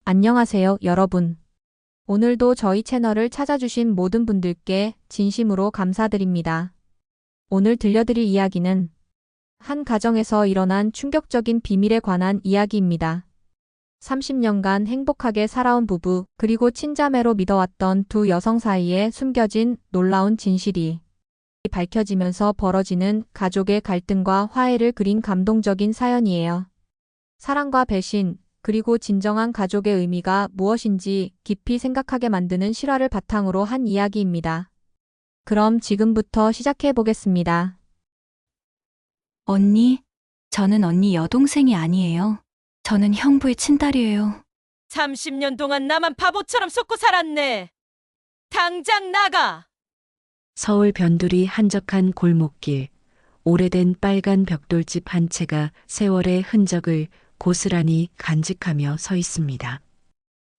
안녕하세요, 여러분. 오늘도 저희 채널을 찾아주신 모든 분들께 진심으로 감사드립니다. 오늘 들려드릴 이야기는 한 가정에서 일어난 충격적인 비밀에 관한 이야기입니다. 30년간 행복하게 살아온 부부, 그리고 친자매로 믿어왔던 두 여성 사이에 숨겨진 놀라운 진실이 밝혀지면서 벌어지는 가족의 갈등과 화해를 그린 감동적인 사연이에요. 사랑과 배신, 그리고 진정한 가족의 의미가 무엇인지 깊이 생각하게 만드는 실화를 바탕으로 한 이야기입니다. 그럼 지금부터 시작해 보겠습니다. 언니, 저는 언니 여동생이 아니에요. 저는 형부의 친딸이에요. 30년 동안 나만 바보처럼 속고 살았네. 당장 나가! 서울 변두리 한적한 골목길, 오래된 빨간 벽돌집 한 채가 세월의 흔적을 고스란히 간직하며 서 있습니다.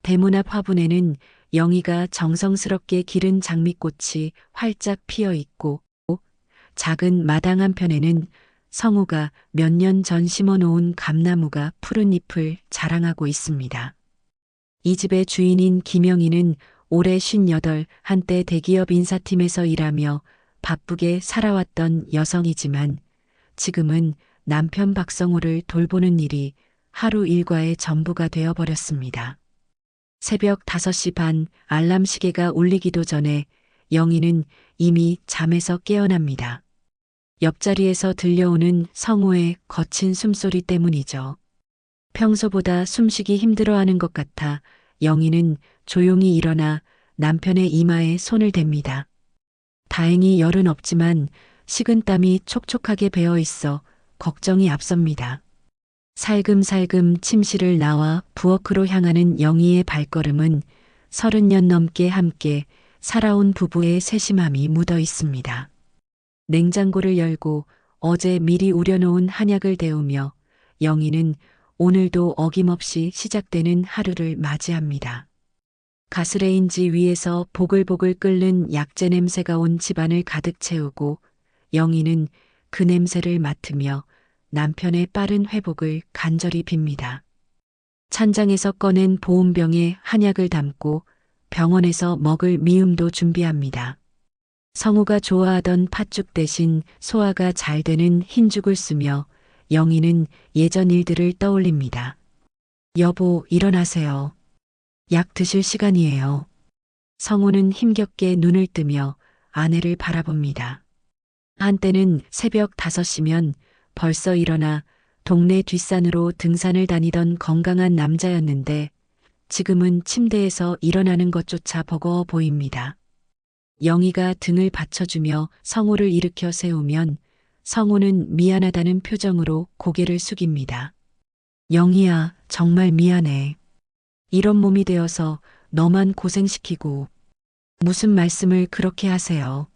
대문 앞 화분에는 영희가 정성스럽게 기른 장미꽃이 활짝 피어 있고, 작은 마당 한편에는 성우가 몇 년 전 심어놓은 감나무가 푸른 잎을 자랑하고 있습니다. 이 집의 주인인 김영희는 올해 58, 한때 대기업 인사팀에서 일하며 바쁘게 살아왔던 여성이지만 지금은 남편 박성호를 돌보는 일이 하루 일과의 전부가 되어버렸습니다. 새벽 5시 반 알람 시계가 울리기도 전에 영희는 이미 잠에서 깨어납니다. 옆자리에서 들려오는 성호의 거친 숨소리 때문이죠. 평소보다 숨쉬기 힘들어하는 것 같아 영희는 조용히 일어나 남편의 이마에 손을 댑니다. 다행히 열은 없지만 식은땀이 촉촉하게 배어 있어 걱정이 앞섭니다. 살금살금 침실을 나와 부엌으로 향하는 영희의 발걸음은 30년 넘게 함께 살아온 부부의 세심함이 묻어 있습니다. 냉장고를 열고 어제 미리 우려놓은 한약을 데우며 영희는 오늘도 어김없이 시작되는 하루를 맞이합니다. 가스레인지 위에서 보글보글 끓는 약재 냄새가 온 집안을 가득 채우고 영희는 그 냄새를 맡으며 남편의 빠른 회복을 간절히 빕니다. 찬장에서 꺼낸 보온병에 한약을 담고 병원에서 먹을 미음도 준비합니다. 성우가 좋아하던 팥죽 대신 소화가 잘 되는 흰죽을 쓰며 영희는 예전 일들을 떠올립니다. 여보, 일어나세요. 약 드실 시간이에요. 성우는 힘겹게 눈을 뜨며 아내를 바라봅니다. 한때는 새벽 5시면 벌써 일어나 동네 뒷산으로 등산을 다니던 건강한 남자였는데 지금은 침대에서 일어나는 것조차 버거워 보입니다. 영희가 등을 받쳐주며 성호를 일으켜 세우면 성호는 미안하다는 표정으로 고개를 숙입니다. 영희야, 정말 미안해. 이런 몸이 되어서 너만 고생시키고 무슨 말씀을 그렇게 하세요.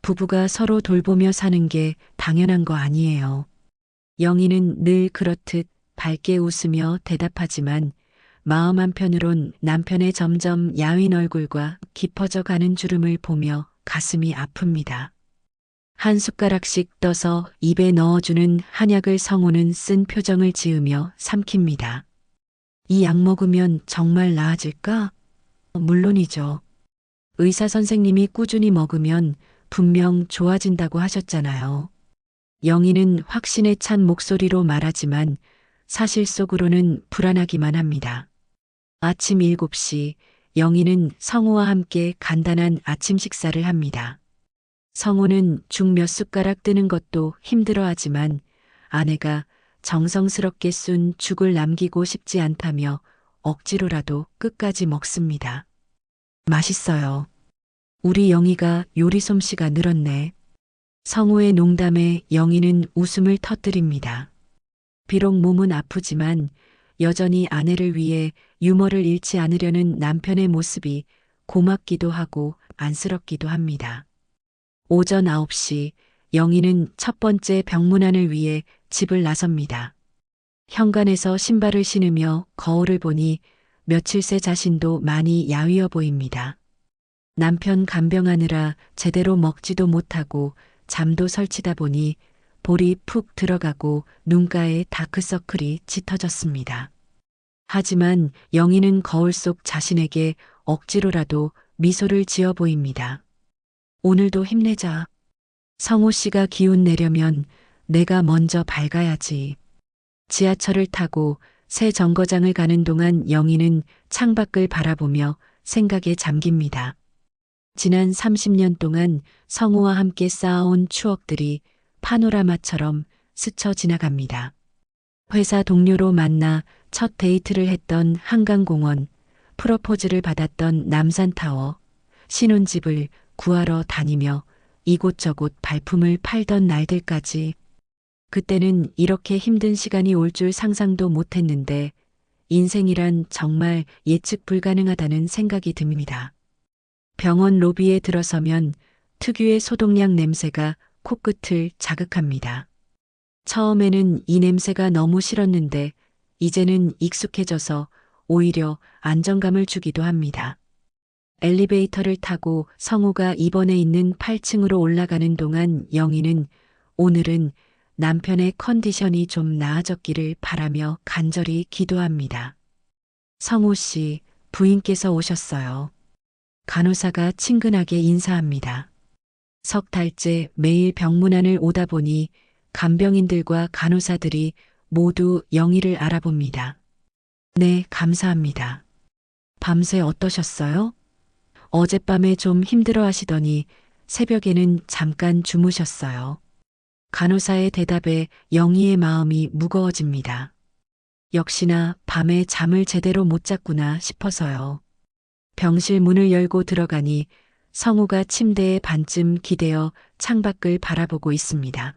부부가 서로 돌보며 사는 게 당연한 거 아니에요. 영희는 늘 그렇듯 밝게 웃으며 대답하지만 마음 한편으론 남편의 점점 야윈 얼굴과 깊어져 가는 주름을 보며 가슴이 아픕니다. 한 숟가락씩 떠서 입에 넣어주는 한약을 성우는 쓴 표정을 지으며 삼킵니다. 이 약 먹으면 정말 나아질까? 물론이죠. 의사 선생님이 꾸준히 먹으면 분명 좋아진다고 하셨잖아요. 영희는 확신에 찬 목소리로 말하지만 사실 속으로는 불안하기만 합니다. 아침 7시 영희는 성우와 함께 간단한 아침 식사를 합니다. 성우는 죽 몇 숟가락 뜨는 것도 힘들어하지만 아내가 정성스럽게 쏜 죽을 남기고 싶지 않다며 억지로라도 끝까지 먹습니다. 맛있어요. 우리 영희가 요리 솜씨가 늘었네. 성우의 농담에 영희는 웃음을 터뜨립니다. 비록 몸은 아프지만 여전히 아내를 위해 유머를 잃지 않으려는 남편의 모습이 고맙기도 하고 안쓰럽기도 합니다. 오전 9시 영희는 첫 번째 병문안을 위해 집을 나섭니다. 현관에서 신발을 신으며 거울을 보니 며칠 새 자신도 많이 야위어 보입니다. 남편 간병하느라 제대로 먹지도 못하고 잠도 설치다 보니 볼이 푹 들어가고 눈가에 다크서클이 짙어졌습니다. 하지만 영희는 거울 속 자신에게 억지로라도 미소를 지어 보입니다. 오늘도 힘내자. 성호 씨가 기운 내려면 내가 먼저 밝아야지. 지하철을 타고 새 정거장을 가는 동안 영희는 창밖을 바라보며 생각에 잠깁니다. 지난 30년 동안 성호와 함께 쌓아온 추억들이 파노라마처럼 스쳐 지나갑니다. 회사 동료로 만나 첫 데이트를 했던 한강공원, 프로포즈를 받았던 남산타워, 신혼집을 구하러 다니며 이곳저곳 발품을 팔던 날들까지. 그때는 이렇게 힘든 시간이 올 줄 상상도 못했는데 인생이란 정말 예측 불가능하다는 생각이 듭니다. 병원 로비에 들어서면 특유의 소독약 냄새가 코끝을 자극합니다. 처음에는 이 냄새가 너무 싫었는데 이제는 익숙해져서 오히려 안정감을 주기도 합니다. 엘리베이터를 타고 성우가 입원해 있는 8층으로 올라가는 동안 영희는 오늘은 남편의 컨디션이 좀 나아졌기를 바라며 간절히 기도합니다. 성우 씨, 부인께서 오셨어요. 간호사가 친근하게 인사합니다. 석 달째 매일 병문안을 오다 보니 간병인들과 간호사들이 모두 영희를 알아봅니다. 네, 감사합니다. 밤새 어떠셨어요? 어젯밤에 좀 힘들어 하시더니 새벽에는 잠깐 주무셨어요. 간호사의 대답에 영희의 마음이 무거워집니다. 역시나 밤에 잠을 제대로 못 잤구나 싶어서요. 병실 문을 열고 들어가니 성우가 침대에 반쯤 기대어 창밖을 바라보고 있습니다.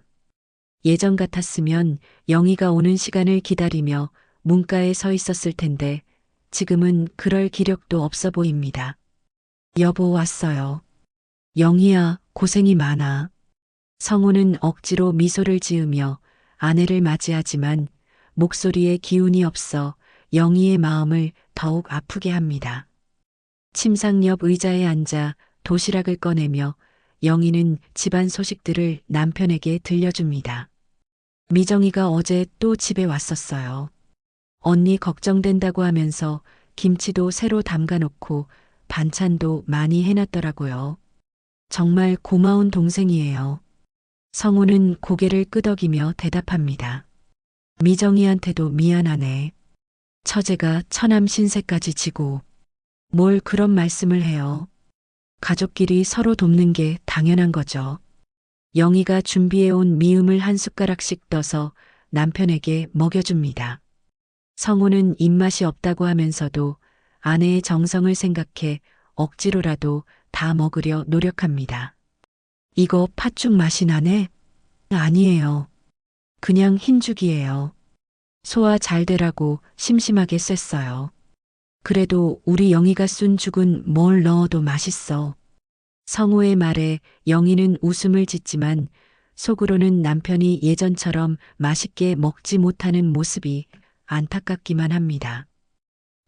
예전 같았으면 영희가 오는 시간을 기다리며 문가에 서 있었을 텐데 지금은 그럴 기력도 없어 보입니다. 여보 왔어요. 영희야, 고생이 많아. 성우는 억지로 미소를 지으며 아내를 맞이하지만 목소리에 기운이 없어 영희의 마음을 더욱 아프게 합니다. 침상 옆 의자에 앉아 도시락을 꺼내며 영희는 집안 소식들을 남편에게 들려줍니다. 미정이가 어제 또 집에 왔었어요. 언니 걱정된다고 하면서 김치도 새로 담가놓고 반찬도 많이 해놨더라고요. 정말 고마운 동생이에요. 성우는 고개를 끄덕이며 대답합니다. 미정이한테도 미안하네. 처제가 처남 신세까지 지고 뭘 그런 말씀을 해요. 가족끼리 서로 돕는 게 당연한 거죠. 영희가 준비해온 미음을 한 숟가락씩 떠서 남편에게 먹여줍니다. 성우는 입맛이 없다고 하면서도 아내의 정성을 생각해 억지로라도 다 먹으려 노력합니다. 이거 팥죽 맛이 나네? 아니에요. 그냥 흰죽이에요. 소화 잘 되라고 심심하게 쐈어요. 그래도 우리 영희가 쏜 죽은 뭘 넣어도 맛있어. 성우의 말에 영희는 웃음을 짓지만 속으로는 남편이 예전처럼 맛있게 먹지 못하는 모습이 안타깝기만 합니다.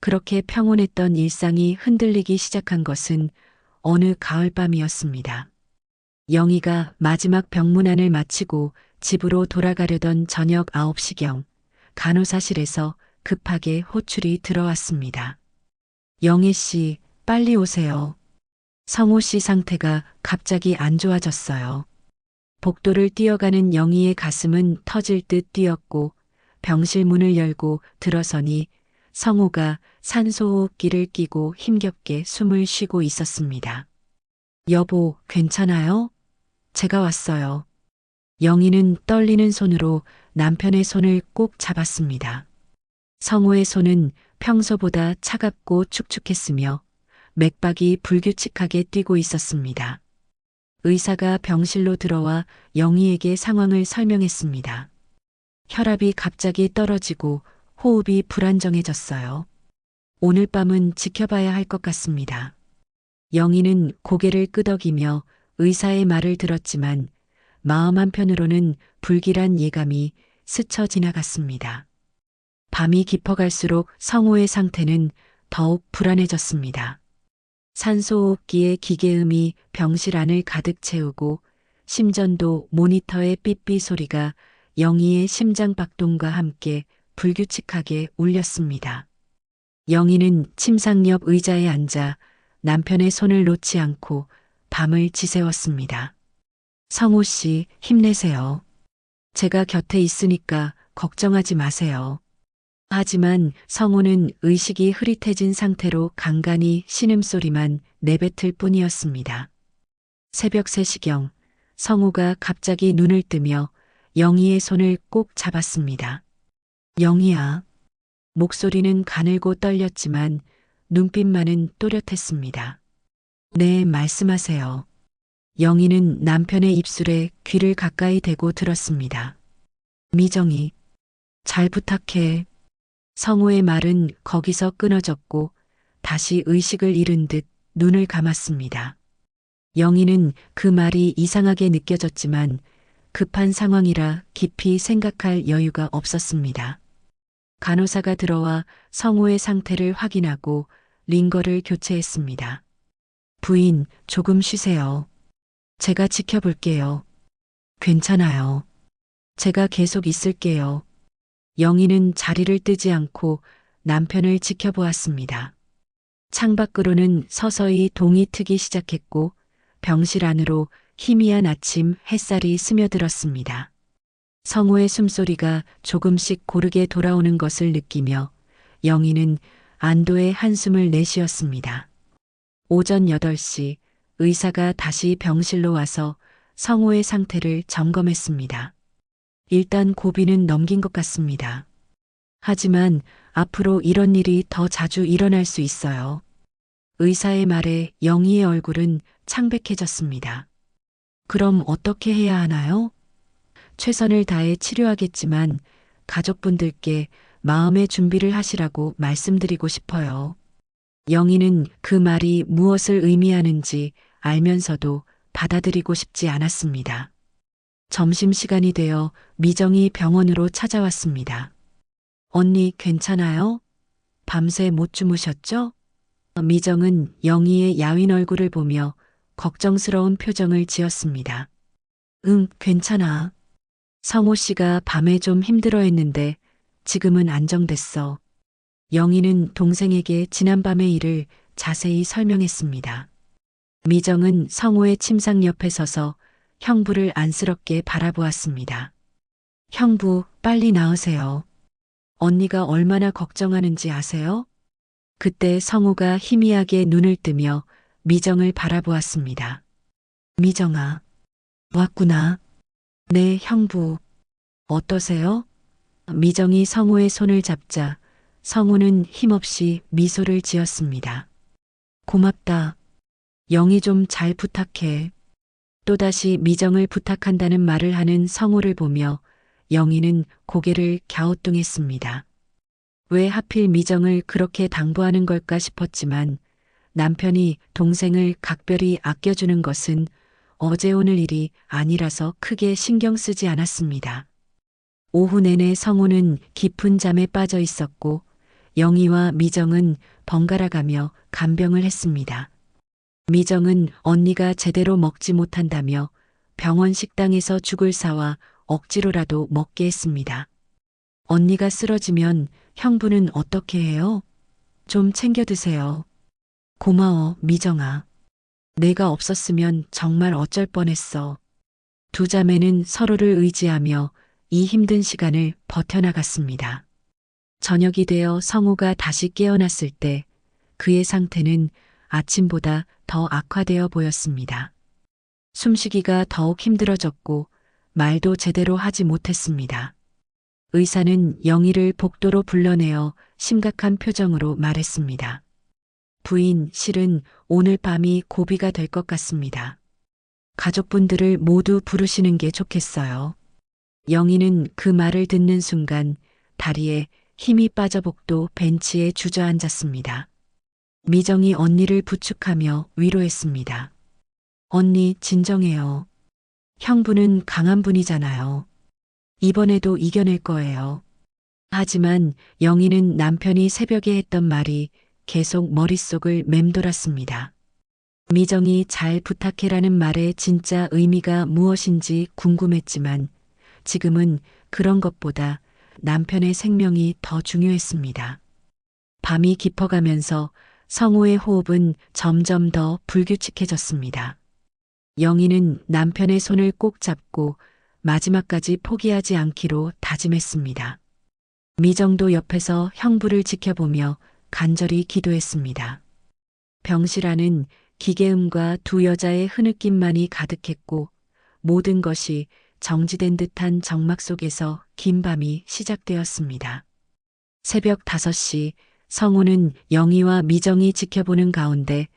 그렇게 평온했던 일상이 흔들리기 시작한 것은 어느 가을밤이었습니다. 영희가 마지막 병문안을 마치고 집으로 돌아가려던 저녁 9시경 간호사실에서 급하게 호출이 들어왔습니다. 영희 씨, 빨리 오세요. 성호 씨 상태가 갑자기 안 좋아졌어요. 복도를 뛰어가는 영희의 가슴은 터질 듯 뛰었고 병실 문을 열고 들어서니 성호가 산소호흡기를 끼고 힘겹게 숨을 쉬고 있었습니다. 여보, 괜찮아요? 제가 왔어요. 영희는 떨리는 손으로 남편의 손을 꼭 잡았습니다. 성호의 손은 평소보다 차갑고 축축했으며 맥박이 불규칙하게 뛰고 있었습니다. 의사가 병실로 들어와 영희에게 상황을 설명했습니다. 혈압이 갑자기 떨어지고 호흡이 불안정해졌어요. 오늘 밤은 지켜봐야 할 것 같습니다. 영희는 고개를 끄덕이며 의사의 말을 들었지만 마음 한편으로는 불길한 예감이 스쳐 지나갔습니다. 밤이 깊어갈수록 성호의 상태는 더욱 불안해졌습니다. 산소호흡기의 기계음이 병실 안을 가득 채우고 심전도 모니터의 삐삐 소리가 영희의 심장 박동과 함께 불규칙하게 울렸습니다. 영희는 침상 옆 의자에 앉아 남편의 손을 놓지 않고 밤을 지새웠습니다. 성호 씨, 힘내세요. 제가 곁에 있으니까 걱정하지 마세요. 하지만 성호는 의식이 흐릿해진 상태로 간간히 신음소리만 내뱉을 뿐이었습니다. 새벽 3시경 성호가 갑자기 눈을 뜨며 영희의 손을 꼭 잡았습니다. 영희야. 목소리는 가늘고 떨렸지만 눈빛만은 또렷했습니다. 네, 말씀하세요. 영희는 남편의 입술에 귀를 가까이 대고 들었습니다. 미정이, 잘 부탁해. 성호의 말은 거기서 끊어졌고 다시 의식을 잃은 듯 눈을 감았습니다. 영희는 그 말이 이상하게 느껴졌지만 급한 상황이라 깊이 생각할 여유가 없었습니다. 간호사가 들어와 성호의 상태를 확인하고 링거를 교체했습니다. 부인, 조금 쉬세요. 제가 지켜볼게요. 괜찮아요. 제가 계속 있을게요. 영희는 자리를 뜨지 않고 남편을 지켜보았습니다. 창밖으로는 서서히 동이 트기 시작했고 병실 안으로 희미한 아침 햇살이 스며들었습니다. 성호의 숨소리가 조금씩 고르게 돌아오는 것을 느끼며 영희는 안도의 한숨을 내쉬었습니다. 오전 8시 의사가 다시 병실로 와서 성호의 상태를 점검했습니다. 일단 고비는 넘긴 것 같습니다. 하지만 앞으로 이런 일이 더 자주 일어날 수 있어요. 의사의 말에 영희의 얼굴은 창백해졌습니다. 그럼 어떻게 해야 하나요? 최선을 다해 치료하겠지만 가족분들께 마음의 준비를 하시라고 말씀드리고 싶어요. 영희는 그 말이 무엇을 의미하는지 알면서도 받아들이고 싶지 않았습니다. 점심시간이 되어 미정이 병원으로 찾아왔습니다. 언니 괜찮아요? 밤새 못 주무셨죠? 미정은 영희의 야윈 얼굴을 보며 걱정스러운 표정을 지었습니다. 응, 괜찮아. 성호 씨가 밤에 좀 힘들어했는데 지금은 안정됐어. 영희는 동생에게 지난밤의 일을 자세히 설명했습니다. 미정은 성호의 침상 옆에 서서 형부를 안쓰럽게 바라보았습니다. 형부, 빨리 나으세요. 언니가 얼마나 걱정하는지 아세요? 그때 성호가 희미하게 눈을 뜨며 미정을 바라보았습니다. 미정아, 왔구나. 네, 형부. 어떠세요? 미정이 성호의 손을 잡자 성호는 힘없이 미소를 지었습니다. 고맙다. 영희 좀 잘 부탁해. 또다시 미정을 부탁한다는 말을 하는 성호를 보며 영희는 고개를 갸우뚱했습니다. 왜 하필 미정을 그렇게 당부하는 걸까 싶었지만 남편이 동생을 각별히 아껴주는 것은 어제 오늘 일이 아니라서 크게 신경 쓰지 않았습니다. 오후 내내 성호는 깊은 잠에 빠져 있었고 영희와 미정은 번갈아가며 간병을 했습니다. 미정은 언니가 제대로 먹지 못한다며 병원 식당에서 죽을 사와 억지로라도 먹게 했습니다. 언니가 쓰러지면 형부는 어떻게 해요? 좀 챙겨 드세요. 고마워, 미정아. 내가 없었으면 정말 어쩔 뻔했어. 두 자매는 서로를 의지하며 이 힘든 시간을 버텨나갔습니다. 저녁이 되어 성호가 다시 깨어났을 때 그의 상태는 아침보다 더 악화되어 보였습니다. 숨쉬기가 더욱 힘들어졌고 말도 제대로 하지 못했습니다. 의사는 영희를 복도로 불러내어 심각한 표정으로 말했습니다. 부인, 실은 오늘 밤이 고비가 될 것 같습니다. 가족분들을 모두 부르시는 게 좋겠어요. 영희는 그 말을 듣는 순간 다리에 힘이 빠져 복도 벤치에 주저앉았습니다. 미정이 언니를 부축하며 위로했습니다. 언니, 진정해요. 형부는 강한 분이잖아요. 이번에도 이겨낼 거예요. 하지만 영희는 남편이 새벽에 했던 말이 계속 머릿속을 맴돌았습니다. 미정이 잘 부탁해라는 말의 진짜 의미가 무엇인지 궁금했지만 지금은 그런 것보다 남편의 생명이 더 중요했습니다. 밤이 깊어가면서 성호의 호흡은 점점 더 불규칙해졌습니다. 영희는 남편의 손을 꼭 잡고 마지막까지 포기하지 않기로 다짐했습니다. 미정도 옆에서 형부를 지켜보며 간절히 기도했습니다. 병실 안은 기계음과 두 여자의 흐느낌만이 가득했고 모든 것이 정지된 듯한 정막 속에서 긴 밤이 시작되었습니다. 새벽 5시 성우는 영희와 미정이 지켜보는 가운데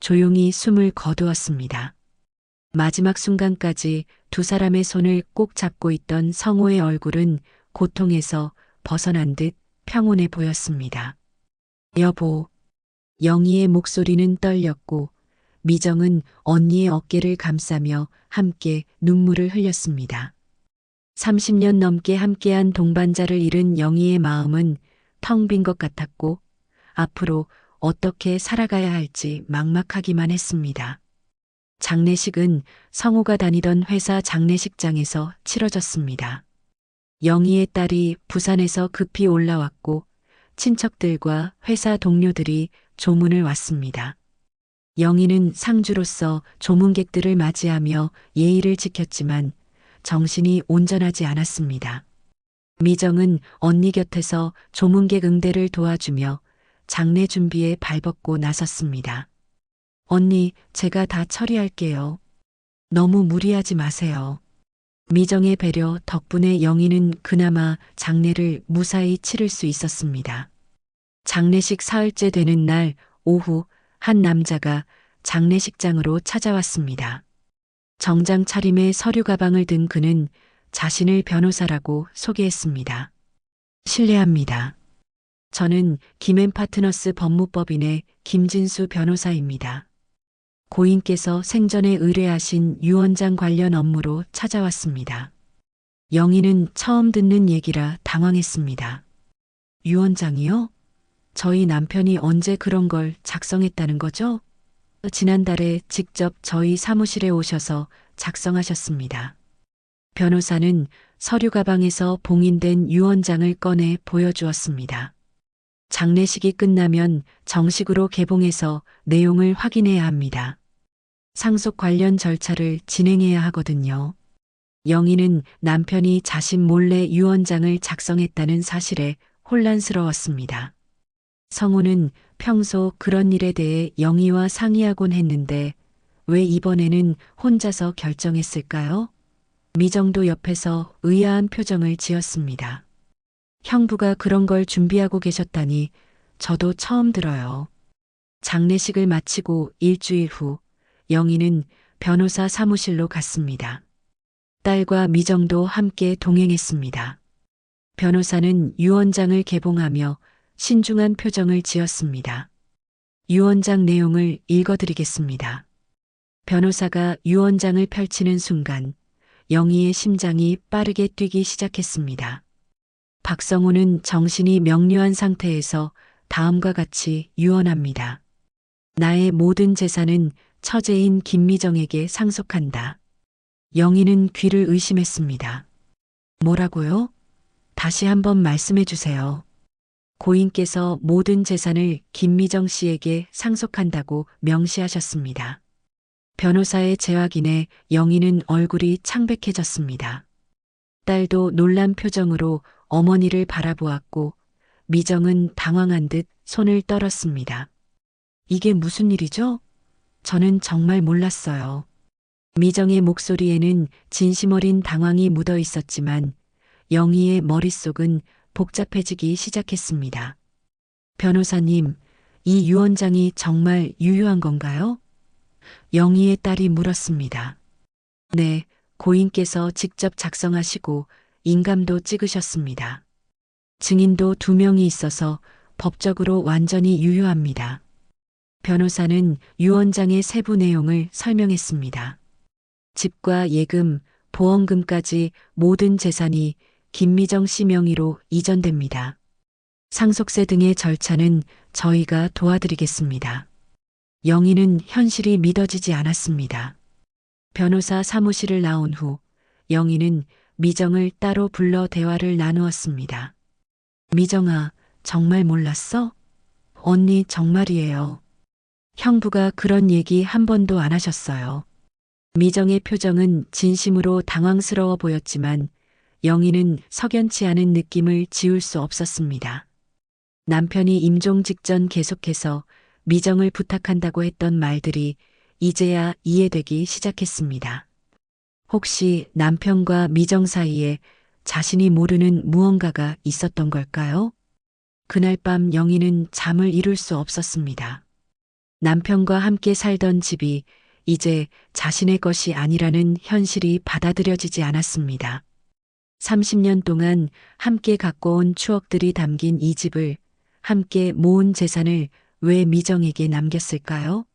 조용히 숨을 거두었습니다. 마지막 순간까지 두 사람의 손을 꼭 잡고 있던 성호의 얼굴은 고통에서 벗어난 듯 평온해 보였습니다. 여보, 영희의 목소리는 떨렸고 미정은 언니의 어깨를 감싸며 함께 눈물을 흘렸습니다. 30년 넘게 함께한 동반자를 잃은 영희의 마음은 텅 빈 것 같았고 앞으로 어떻게 살아가야 할지 막막하기만 했습니다. 장례식은 성호가 다니던 회사 장례식장에서 치러졌습니다. 영희의 딸이 부산에서 급히 올라왔고 친척들과 회사 동료들이 조문을 왔습니다. 영희는 상주로서 조문객들을 맞이하며 예의를 지켰지만 정신이 온전하지 않았습니다. 미정은 언니 곁에서 조문객 응대를 도와주며 장례 준비에 발벗고 나섰습니다. 언니, 제가 다 처리할게요. 너무 무리하지 마세요. 미정의 배려 덕분에 영희는 그나마 장례를 무사히 치를 수 있었습니다. 장례식 사흘째 되는 날 오후 한 남자가 장례식장으로 찾아왔습니다. 정장 차림의 서류 가방을 든 그는 자신을 변호사라고 소개했습니다. 실례합니다. 저는 김앤파트너스 법무법인의 김진수 변호사입니다. 고인께서 생전에 의뢰하신 유언장 관련 업무로 찾아왔습니다. 영희는 처음 듣는 얘기라 당황했습니다. 유언장이요? 저희 남편이 언제 그런 걸 작성했다는 거죠? 지난달에 직접 저희 사무실에 오셔서 작성하셨습니다. 변호사는 서류 가방에서 봉인된 유언장을 꺼내 보여주었습니다. 장례식이 끝나면 정식으로 개봉해서 내용을 확인해야 합니다. 상속 관련 절차를 진행해야 하거든요. 영희는 남편이 자신 몰래 유언장을 작성했다는 사실에 혼란스러웠습니다. 성우는 평소 그런 일에 대해 영희와 상의하곤 했는데 왜 이번에는 혼자서 결정했을까요? 미정도 옆에서 의아한 표정을 지었습니다. 형부가 그런 걸 준비하고 계셨다니 저도 처음 들어요. 장례식을 마치고 일주일 후 영희는 변호사 사무실로 갔습니다. 딸과 미정도 함께 동행했습니다. 변호사는 유언장을 개봉하며 신중한 표정을 지었습니다. 유언장 내용을 읽어드리겠습니다. 변호사가 유언장을 펼치는 순간 영희의 심장이 빠르게 뛰기 시작했습니다. 박성우는 정신이 명료한 상태에서 다음과 같이 유언합니다. 나의 모든 재산은 처제인 김미정에게 상속한다. 영희는 귀를 의심했습니다. 뭐라고요? 다시 한번 말씀해 주세요. 고인께서 모든 재산을 김미정 씨에게 상속한다고 명시하셨습니다. 변호사의 재확인에 영희는 얼굴이 창백해졌습니다. 딸도 놀란 표정으로 어머니를 바라보았고 미정은 당황한 듯 손을 떨었습니다. 이게 무슨 일이죠? 저는 정말 몰랐어요. 미정의 목소리에는 진심 어린 당황이 묻어 있었지만 영희의 머릿속은 복잡해지기 시작했습니다. 변호사님, 이 유언장이 정말 유효한 건가요? 영희의 딸이 물었습니다. 네, 고인께서 직접 작성하시고 인감도 찍으셨습니다. 증인도 2명이 있어서 법적으로 완전히 유효합니다. 변호사는 유언장의 세부 내용을 설명했습니다. 집과 예금, 보험금까지 모든 재산이 김미정 씨 명의로 이전됩니다. 상속세 등의 절차는 저희가 도와드리겠습니다. 영희는 현실이 믿어지지 않았습니다. 변호사 사무실을 나온 후 영희는 미정을 따로 불러 대화를 나누었습니다. 미정아, 정말 몰랐어? 언니 정말이에요. 형부가 그런 얘기 한 번도 안 하셨어요. 미정의 표정은 진심으로 당황스러워 보였지만 영희는 석연치 않은 느낌을 지울 수 없었습니다. 남편이 임종 직전 계속해서 미정을 부탁한다고 했던 말들이 이제야 이해되기 시작했습니다. 혹시 남편과 미정 사이에 자신이 모르는 무언가가 있었던 걸까요? 그날 밤 영희는 잠을 이룰 수 없었습니다. 남편과 함께 살던 집이 이제 자신의 것이 아니라는 현실이 받아들여지지 않았습니다. 30년 동안 함께 갖고 온 추억들이 담긴 이 집을, 함께 모은 재산을 왜 미정에게 남겼을까요?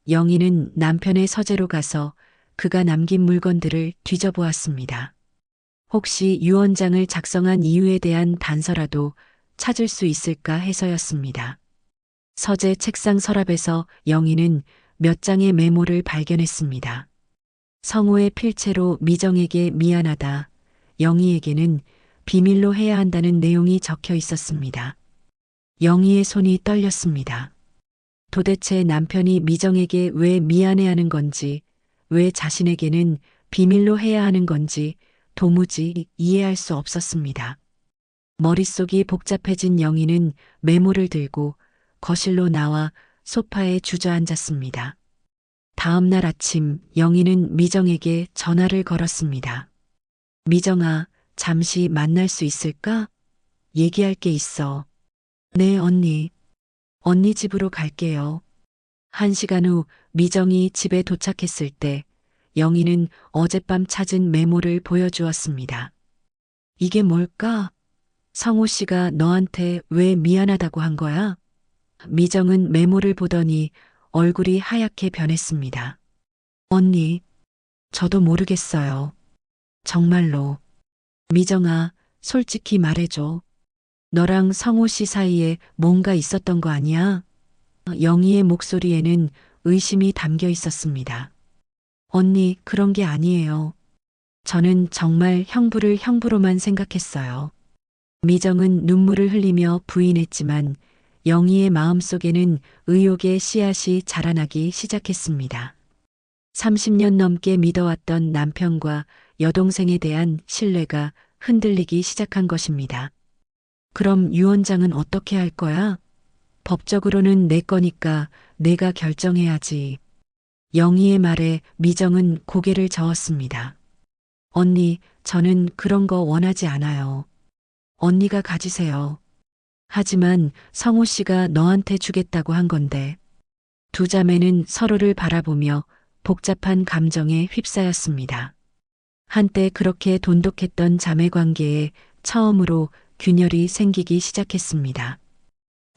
영희는 남편의 서재로 가서 그가 남긴 물건들을 뒤져보았습니다. 혹시 유언장을 작성한 이유에 대한 단서라도 찾을 수 있을까 해서였습니다. 서재 책상 서랍에서 영희는 몇 장의 메모를 발견했습니다. 성우의 필체로 미정에게 미안하다. 영희에게는 비밀로 해야 한다는 내용이 적혀 있었습니다. 영희의 손이 떨렸습니다. 도대체 남편이 미정에게 왜 미안해하는 건지, 왜 자신에게는 비밀로 해야 하는 건지 도무지 이해할 수 없었습니다. 머릿속이 복잡해진 영희는 메모를 들고 거실로 나와 소파에 주저앉았습니다. 다음 날 아침 영희는 미정에게 전화를 걸었습니다. 미정아, 잠시 만날 수 있을까? 얘기할 게 있어. 네, 언니. 언니 집으로 갈게요. 1시간 후 미정이 집에 도착했을 때 영희는 어젯밤 찾은 메모를 보여주었습니다. 이게 뭘까? 성우 씨가 너한테 왜 미안하다고 한 거야? 미정은 메모를 보더니 얼굴이 하얗게 변했습니다. 언니, 저도 모르겠어요. 정말로. 미정아, 솔직히 말해줘. 너랑 성우 씨 사이에 뭔가 있었던 거 아니야? 영희의 목소리에는 의심이 담겨 있었습니다. 언니, 그런 게 아니에요. 저는 정말 형부를 형부로만 생각했어요. 미정은 눈물을 흘리며 부인했지만 영희의 마음속에는 의혹의 씨앗이 자라나기 시작했습니다. 30년 넘게 믿어왔던 남편과 여동생에 대한 신뢰가 흔들리기 시작한 것입니다. 그럼 유언장은 어떻게 할 거야? 법적으로는 내 거니까 내가 결정해야지. 영희의 말에 미정은 고개를 저었습니다. 언니, 저는 그런 거 원하지 않아요. 언니가 가지세요. 하지만 성우 씨가 너한테 주겠다고 한 건데. 두 자매는 서로를 바라보며 복잡한 감정에 휩싸였습니다. 한때 그렇게 돈독했던 자매 관계에 처음으로 균열이 생기기 시작했습니다.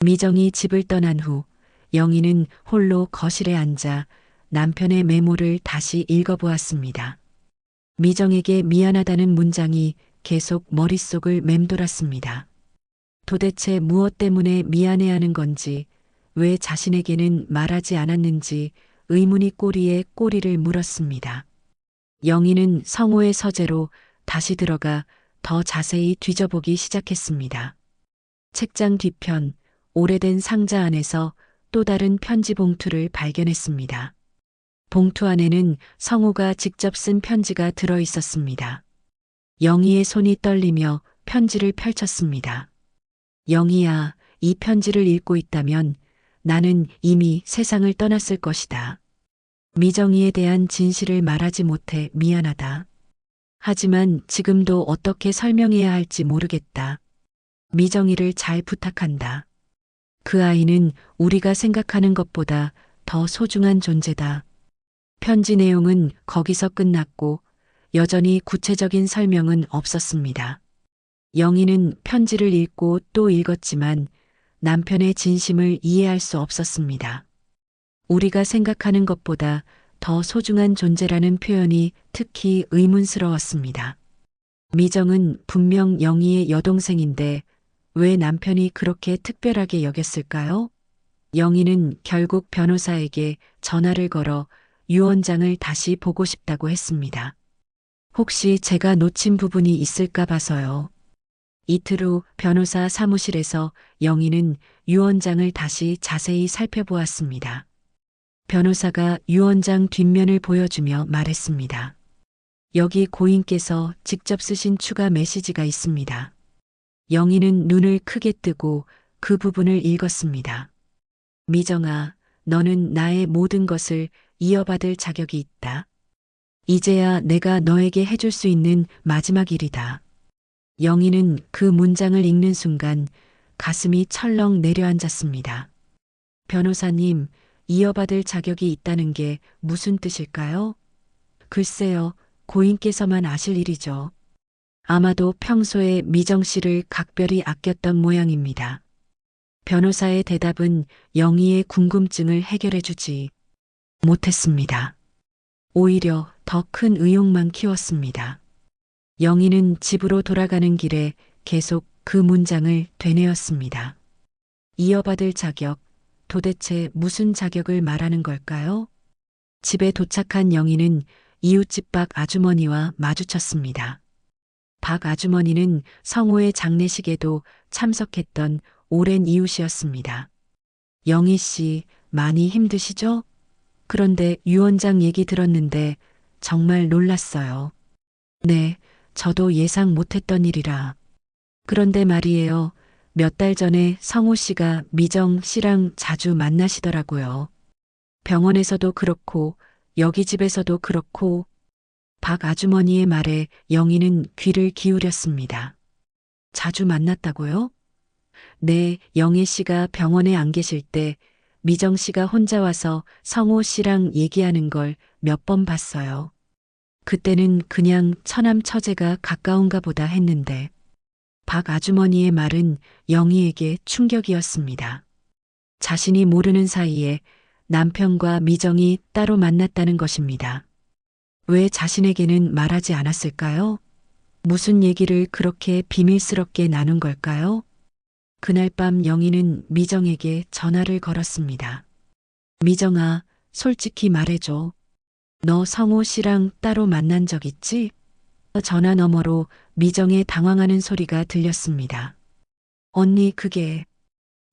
미정이 집을 떠난 후 영희는 홀로 거실에 앉아 남편의 메모를 다시 읽어보았습니다. 미정에게 미안하다는 문장이 계속 머릿속을 맴돌았습니다. 도대체 무엇 때문에 미안해하는 건지, 왜 자신에게는 말하지 않았는지 의문이 꼬리에 꼬리를 물었습니다. 영희는 성호의 서재로 다시 들어가 더 자세히 뒤져보기 시작했습니다. 책장 뒤편, 오래된 상자 안에서 또 다른 편지 봉투를 발견했습니다. 봉투 안에는 성호가 직접 쓴 편지가 들어 있었습니다. 영희의 손이 떨리며 편지를 펼쳤습니다. 영희야, 이 편지를 읽고 있다면 나는 이미 세상을 떠났을 것이다. 미정이에 대한 진실을 말하지 못해 미안하다. 하지만 지금도 어떻게 설명해야 할지 모르겠다. 미정이를 잘 부탁한다. 그 아이는 우리가 생각하는 것보다 더 소중한 존재다. 편지 내용은 거기서 끝났고 여전히 구체적인 설명은 없었습니다. 영희는 편지를 읽고 또 읽었지만 남편의 진심을 이해할 수 없었습니다. 우리가 생각하는 것보다 더 소중한 존재라는 표현이 특히 의문스러웠습니다. 미정은 분명 영희의 여동생인데 왜 남편이 그렇게 특별하게 여겼을까요? 영희는 결국 변호사에게 전화를 걸어 유언장을 다시 보고 싶다고 했습니다. 혹시 제가 놓친 부분이 있을까 봐서요. 이틀 후 변호사 사무실에서 영희는 유 원장을 다시 자세히 살펴보았습니다. 변호사가 유 원장 뒷면을 보여주며 말했습니다. 여기 고인께서 직접 쓰신 추가 메시지가 있습니다. 영희는 눈을 크게 뜨고 그 부분을 읽었습니다. 미정아, 너는 나의 모든 것을 이어받을 자격이 있다. 이제야 내가 너에게 해줄 수 있는 마지막 일이다. 영희는 그 문장을 읽는 순간 가슴이 철렁 내려앉았습니다. 변호사님, 이어받을 자격이 있다는 게 무슨 뜻일까요? 글쎄요, 고인께서만 아실 일이죠. 아마도 평소에 미정 씨를 각별히 아꼈던 모양입니다. 변호사의 대답은 영희의 궁금증을 해결해 주지 못했습니다. 오히려 더 큰 의욕만 키웠습니다. 영희는 집으로 돌아가는 길에 계속 그 문장을 되뇌었습니다. 이어받을 자격, 도대체 무슨 자격을 말하는 걸까요? 집에 도착한 영희는 이웃집 박 아주머니와 마주쳤습니다. 박 아주머니는 성호의 장례식에도 참석했던 오랜 이웃이었습니다. 영희 씨, 많이 힘드시죠? 그런데 유 원장 얘기 들었는데 정말 놀랐어요. 네, 저도 예상 못했던 일이라. 그런데 말이에요. 몇 달 전에 성호 씨가 미정 씨랑 자주 만나시더라고요. 병원에서도 그렇고 여기 집에서도 그렇고. 박 아주머니의 말에 영희는 귀를 기울였습니다. 자주 만났다고요? 네, 영애 씨가 병원에 안 계실 때 미정 씨가 혼자 와서 성호 씨랑 얘기하는 걸 몇 번 봤어요. 그때는 그냥 처남처제가 가까운가 보다 했는데 박 아주머니의 말은 영희에게 충격이었습니다. 자신이 모르는 사이에 남편과 미정이 따로 만났다는 것입니다. 왜 자신에게는 말하지 않았을까요? 무슨 얘기를 그렇게 비밀스럽게 나눈 걸까요? 그날 밤 영희는 미정에게 전화를 걸었습니다. 미정아, 솔직히 말해줘. 너 성호 씨랑 따로 만난 적 있지? 전화 너머로 미정의 당황하는 소리가 들렸습니다. 언니, 그게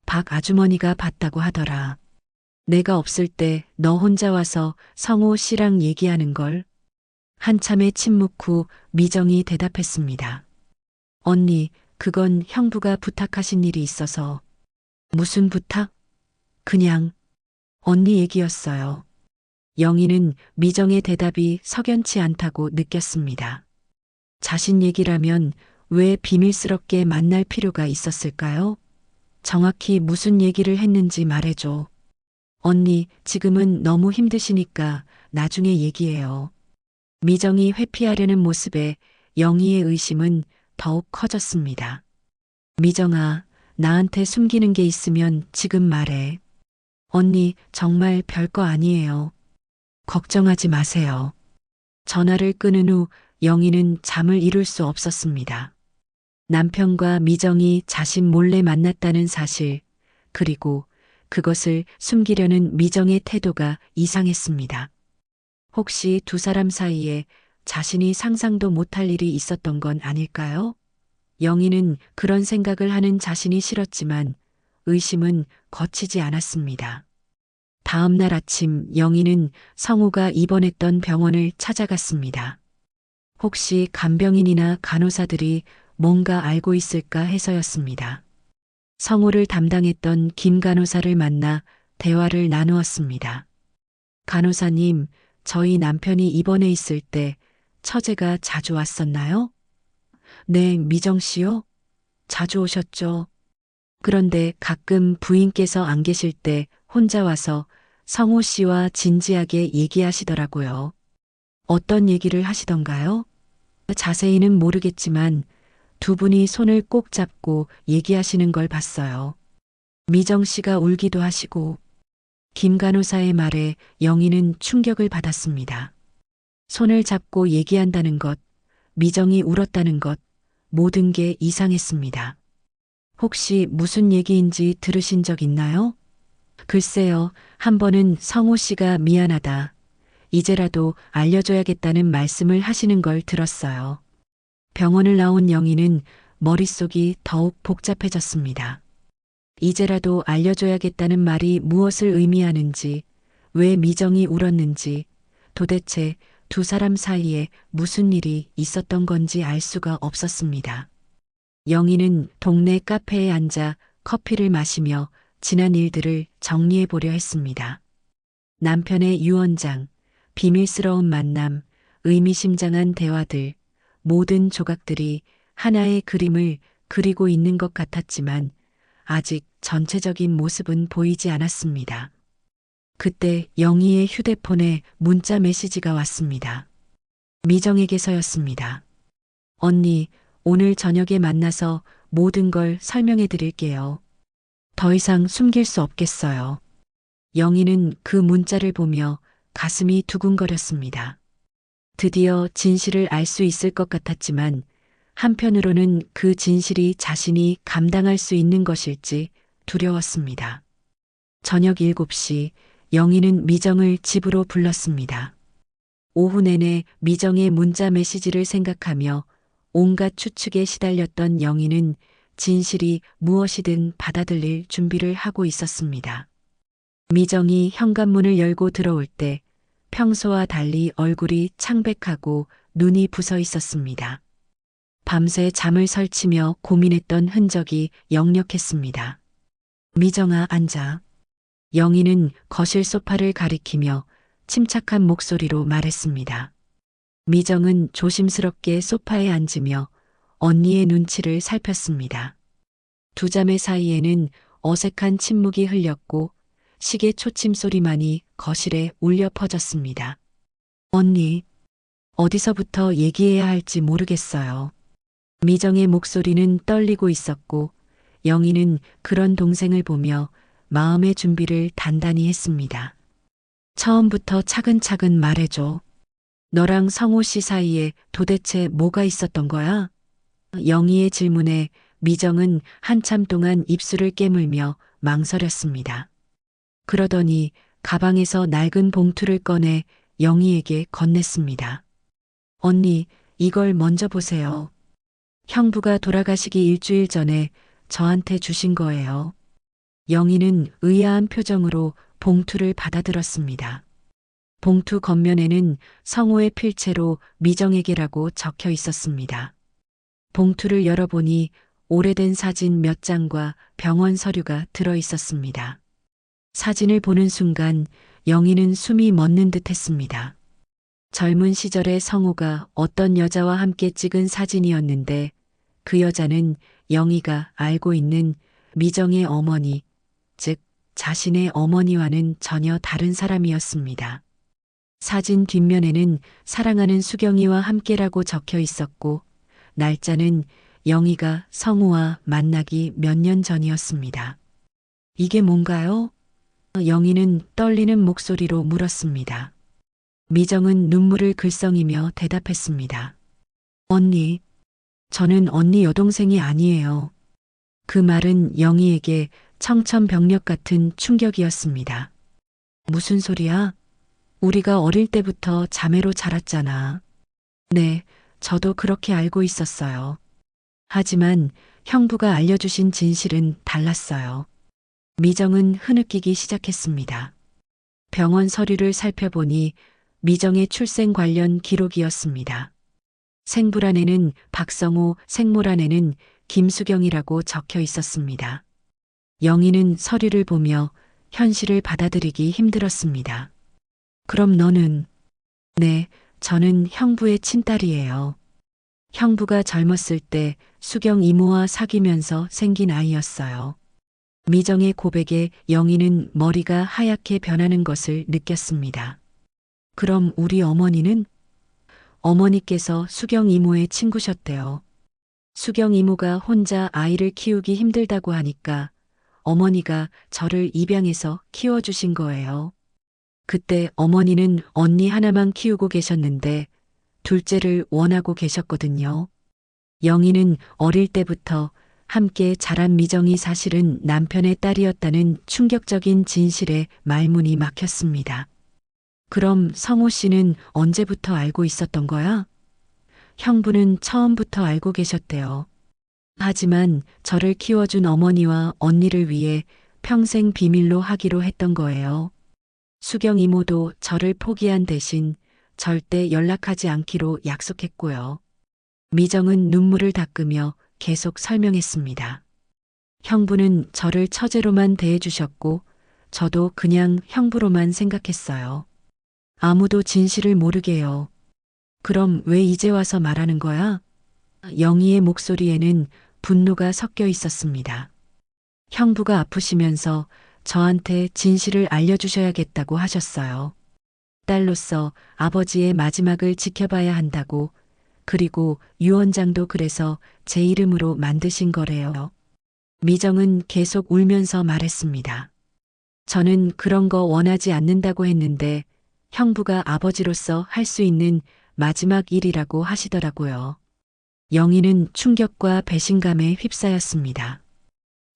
박 아주머니가 봤다고 하더라. 내가 없을 때 너 혼자 와서 성호 씨랑 얘기하는 걸. 한참의 침묵 후 미정이 대답했습니다. 언니, 그건 형부가 부탁하신 일이 있어서. 무슨 부탁? 그냥 언니 얘기였어요. 영희는 미정의 대답이 석연치 않다고 느꼈습니다. 자신 얘기라면 왜 비밀스럽게 만날 필요가 있었을까요? 정확히 무슨 얘기를 했는지 말해줘. 언니, 지금은 너무 힘드시니까 나중에 얘기해요. 미정이 회피하려는 모습에 영희의 의심은 더욱 커졌습니다. 미정아, 나한테 숨기는 게 있으면 지금 말해. 언니, 정말 별거 아니에요. 걱정하지 마세요. 전화를 끊은 후 영희는 잠을 이룰 수 없었습니다. 남편과 미정이 자신 몰래 만났다는 사실, 그리고 그것을 숨기려는 미정의 태도가 이상했습니다. 혹시 두 사람 사이에 자신이 상상도 못할 일이 있었던 건 아닐까요? 영희는 그런 생각을 하는 자신이 싫었지만 의심은 거치지 않았습니다. 다음 날 아침 영희는 성우가 입원했던 병원을 찾아갔습니다. 혹시 간병인이나 간호사들이 뭔가 알고 있을까 해서였습니다. 성우를 담당했던 김 간호사를 만나 대화를 나누었습니다. 간호사님, 저희 남편이 입원해 있을 때 처제가 자주 왔었나요? 네, 미정 씨요? 자주 오셨죠. 그런데 가끔 부인께서 안 계실 때 혼자 와서 성호 씨와 진지하게 얘기하시더라고요. 어떤 얘기를 하시던가요? 자세히는 모르겠지만 두 분이 손을 꼭 잡고 얘기하시는 걸 봤어요. 미정 씨가 울기도 하시고. 김 간호사의 말에 영희는 충격을 받았습니다. 손을 잡고 얘기한다는 것, 미정이 울었다는 것, 모든 게 이상했습니다. 혹시 무슨 얘기인지 들으신 적 있나요? 글쎄요, 한 번은 성호 씨가 미안하다. 이제라도 알려줘야겠다는 말씀을 하시는 걸 들었어요. 병원을 나온 영희는 머릿속이 더욱 복잡해졌습니다. 이제라도 알려줘야겠다는 말이 무엇을 의미하는지, 왜 미정이 울었는지, 도대체 두 사람 사이에 무슨 일이 있었던 건지 알 수가 없었습니다. 영희는 동네 카페에 앉아 커피를 마시며 지난 일들을 정리해 보려 했습니다. 남편의 유언장, 비밀스러운 만남, 의미심장한 대화들, 모든 조각들이 하나의 그림을 그리고 있는 것 같았지만 아직 전체적인 모습은 보이지 않았습니다. 그때 영희의 휴대폰에 문자 메시지가 왔습니다. 미정에게서였습니다. 언니, 오늘 저녁에 만나서 모든 걸 설명해 드릴게요. 더 이상 숨길 수 없겠어요. 영희는 그 문자를 보며 가슴이 두근거렸습니다. 드디어 진실을 알 수 있을 것 같았지만 한편으로는 그 진실이 자신이 감당할 수 있는 것일지 두려웠습니다. 저녁 7시 영희는 미정을 집으로 불렀습니다. 오후 내내 미정의 문자 메시지를 생각하며 온갖 추측에 시달렸던 영희는 진실이 무엇이든 받아들일 준비를 하고 있었습니다. 미정이 현관문을 열고 들어올 때 평소와 달리 얼굴이 창백하고 눈이 부서 있었습니다. 밤새 잠을 설치며 고민했던 흔적이 역력했습니다. 미정아, 앉아. 영희는 거실 소파를 가리키며 침착한 목소리로 말했습니다. 미정은 조심스럽게 소파에 앉으며 언니의 눈치를 살폈습니다. 두 자매 사이에는 어색한 침묵이 흘렸고 시계 초침 소리만이 거실에 울려 퍼졌습니다. 언니, 어디서부터 얘기해야 할지 모르겠어요. 미정의 목소리는 떨리고 있었고 영희는 그런 동생을 보며 마음의 준비를 단단히 했습니다. 처음부터 차근차근 말해줘. 너랑 성호 씨 사이에 도대체 뭐가 있었던 거야? 영희의 질문에 미정은 한참 동안 입술을 깨물며 망설였습니다. 그러더니 가방에서 낡은 봉투를 꺼내 영희에게 건넸습니다. 언니, 이걸 먼저 보세요. 형부가 돌아가시기 일주일 전에 저한테 주신 거예요. 영희는 의아한 표정으로 봉투를 받아들었습니다. 봉투 겉면에는 성호의 필체로 미정에게라고 적혀 있었습니다. 봉투를 열어보니 오래된 사진 몇 장과 병원 서류가 들어 있었습니다. 사진을 보는 순간 영희는 숨이 멎는 듯 했습니다. 젊은 시절의 성호가 어떤 여자와 함께 찍은 사진이었는데 그 여자는 영희가 알고 있는 미정의 어머니, 즉 자신의 어머니와는 전혀 다른 사람이었습니다. 사진 뒷면에는 사랑하는 수경이와 함께라고 적혀 있었고 날짜는 영희가 성우와 만나기 몇 년 전이었습니다. 이게 뭔가요? 영희는 떨리는 목소리로 물었습니다. 미정은 눈물을 글썽이며 대답했습니다. 언니, 저는 언니 여동생이 아니에요. 그 말은 영희에게 청천벽력 같은 충격이었습니다. 무슨 소리야? 우리가 어릴 때부터 자매로 자랐잖아. 네, 저도 그렇게 알고 있었어요. 하지만 형부가 알려주신 진실은 달랐어요. 미정은 흐느끼기 시작했습니다. 병원 서류를 살펴보니 미정의 출생 관련 기록이었습니다. 생부란에는 박성호, 생모란에는 김수경이라고 적혀 있었습니다. 영희는 서류를 보며 현실을 받아들이기 힘들었습니다. 그럼 너는? 네, 저는 형부의 친딸이에요. 형부가 젊었을 때 수경 이모와 사귀면서 생긴 아이였어요. 미정의 고백에 영희는 머리가 하얗게 변하는 것을 느꼈습니다. 그럼 우리 어머니는? 어머니께서 수경 이모의 친구셨대요. 수경 이모가 혼자 아이를 키우기 힘들다고 하니까 어머니가 저를 입양해서 키워주신 거예요. 그때 어머니는 언니 하나만 키우고 계셨는데 둘째를 원하고 계셨거든요. 영희는 어릴 때부터 함께 자란 미정이 사실은 남편의 딸이었다는 충격적인 진실에 말문이 막혔습니다. 그럼 성호 씨는 언제부터 알고 있었던 거야? 형부는 처음부터 알고 계셨대요. 하지만 저를 키워준 어머니와 언니를 위해 평생 비밀로 하기로 했던 거예요. 수경 이모도 저를 포기한 대신 절대 연락하지 않기로 약속했고요. 미정은 눈물을 닦으며 계속 설명했습니다. 형부는 저를 처제로만 대해주셨고 저도 그냥 형부로만 생각했어요. 아무도 진실을 모르게요. 그럼 왜 이제 와서 말하는 거야? 영희의 목소리에는 분노가 섞여 있었습니다. 형부가 아프시면서 저한테 진실을 알려주셔야겠다고 하셨어요. 딸로서 아버지의 마지막을 지켜봐야 한다고, 그리고 유원장도 그래서 제 이름으로 만드신 거래요. 미정은 계속 울면서 말했습니다. 저는 그런 거 원하지 않는다고 했는데 형부가 아버지로서 할 수 있는 마지막 일이라고 하시더라고요. 영희는 충격과 배신감에 휩싸였습니다.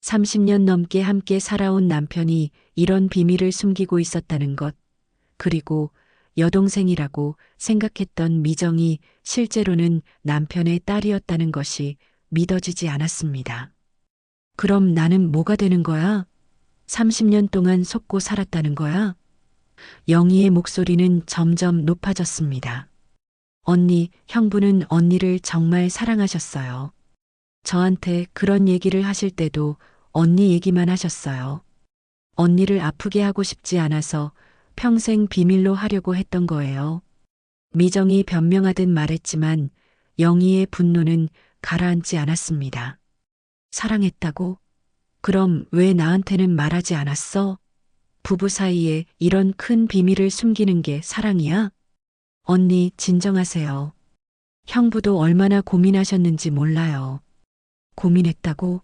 30년 넘게 함께 살아온 남편이 이런 비밀을 숨기고 있었다는 것, 그리고 여동생이라고 생각했던 미정이 실제로는 남편의 딸이었다는 것이 믿어지지 않았습니다. 그럼 나는 뭐가 되는 거야? 30년 동안 속고 살았다는 거야? 영희의 목소리는 점점 높아졌습니다. 언니, 형부는 언니를 정말 사랑하셨어요. 저한테 그런 얘기를 하실 때도 언니 얘기만 하셨어요. 언니를 아프게 하고 싶지 않아서 평생 비밀로 하려고 했던 거예요. 미정이 변명하듯 말했지만 영희의 분노는 가라앉지 않았습니다. 사랑했다고? 그럼 왜 나한테는 말하지 않았어? 부부 사이에 이런 큰 비밀을 숨기는 게 사랑이야? 언니, 진정하세요. 형부도 얼마나 고민하셨는지 몰라요. 고민했다고?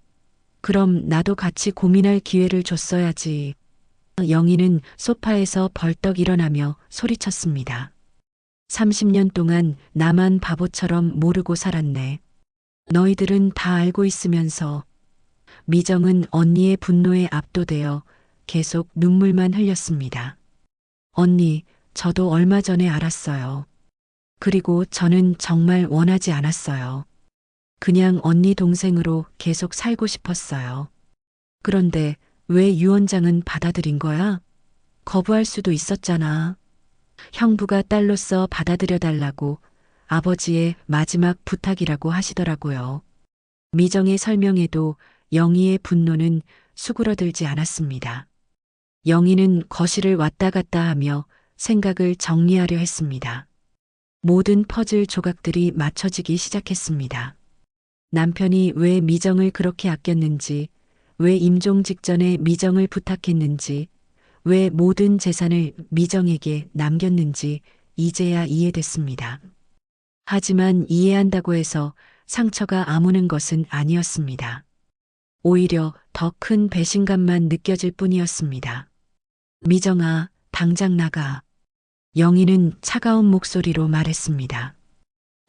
그럼 나도 같이 고민할 기회를 줬어야지. 영희는 소파에서 벌떡 일어나며 소리쳤습니다. 30년 동안 나만 바보처럼 모르고 살았네. 너희들은 다 알고 있으면서. 미정은 언니의 분노에 압도되어 계속 눈물만 흘렸습니다. 언니, 저도 얼마 전에 알았어요. 그리고 저는 정말 원하지 않았어요. 그냥 언니 동생으로 계속 살고 싶었어요. 그런데 왜 유원장은 받아들인 거야? 거부할 수도 있었잖아. 형부가 딸로서 받아들여 달라고 아버지의 마지막 부탁이라고 하시더라고요. 미정의 설명에도 영희의 분노는 수그러들지 않았습니다. 영희는 거실을 왔다 갔다 하며 생각을 정리하려 했습니다. 모든 퍼즐 조각들이 맞춰지기 시작했습니다. 남편이 왜 미정을 그렇게 아꼈는지, 왜 임종 직전에 미정을 부탁했는지, 왜 모든 재산을 미정에게 남겼는지 이제야 이해됐습니다. 하지만 이해한다고 해서 상처가 아무는 것은 아니었습니다. 오히려 더 큰 배신감만 느껴질 뿐이었습니다. 미정아, 당장 나가. 영희는 차가운 목소리로 말했습니다.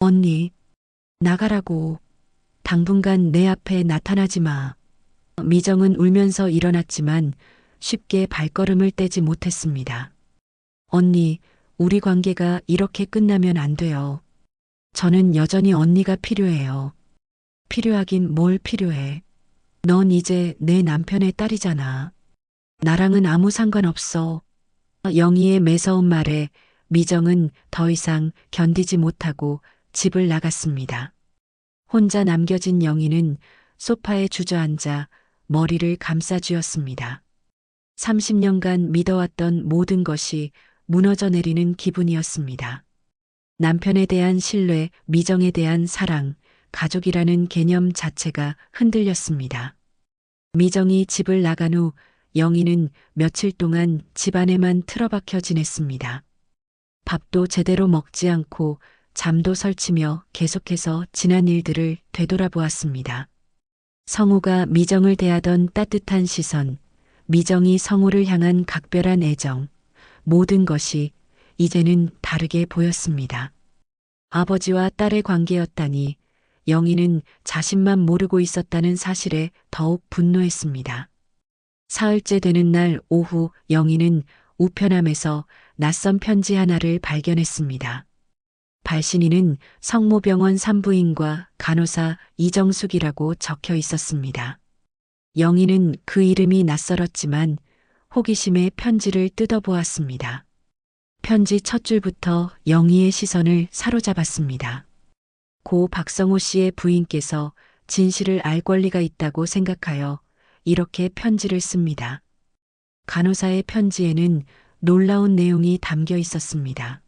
언니, 나가라고. 당분간 내 앞에 나타나지 마. 미정은 울면서 일어났지만 쉽게 발걸음을 떼지 못했습니다. 언니, 우리 관계가 이렇게 끝나면 안 돼요. 저는 여전히 언니가 필요해요. 필요하긴 뭘 필요해. 넌 이제 내 남편의 딸이잖아. 나랑은 아무 상관없어. 영희의 매서운 말에 미정은 더 이상 견디지 못하고 집을 나갔습니다. 혼자 남겨진 영희는 소파에 주저앉아 머리를 감싸쥐었습니다. 30년간 믿어왔던 모든 것이 무너져 내리는 기분이었습니다. 남편에 대한 신뢰, 미정에 대한 사랑, 가족이라는 개념 자체가 흔들렸습니다. 미정이 집을 나간 후 영희는 며칠 동안 집안에만 틀어박혀 지냈습니다. 밥도 제대로 먹지 않고 잠도 설치며 계속해서 지난 일들을 되돌아보았습니다. 성우가 미정을 대하던 따뜻한 시선, 미정이 성우를 향한 각별한 애정, 모든 것이 이제는 다르게 보였습니다. 아버지와 딸의 관계였다니 영희는 자신만 모르고 있었다는 사실에 더욱 분노했습니다. 사흘째 되는 날 오후 영희는 우편함에서 낯선 편지 하나를 발견했습니다. 발신인은 성모병원 산부인과 간호사 이정숙이라고 적혀 있었습니다. 영희는 그 이름이 낯설었지만 호기심에 편지를 뜯어보았습니다. 편지 첫 줄부터 영희의 시선을 사로잡았습니다. 고 박성호 씨의 부인께서 진실을 알 권리가 있다고 생각하여 이렇게 편지를 씁니다. 간호사의 편지에는 놀라운 내용이 담겨 있었습니다.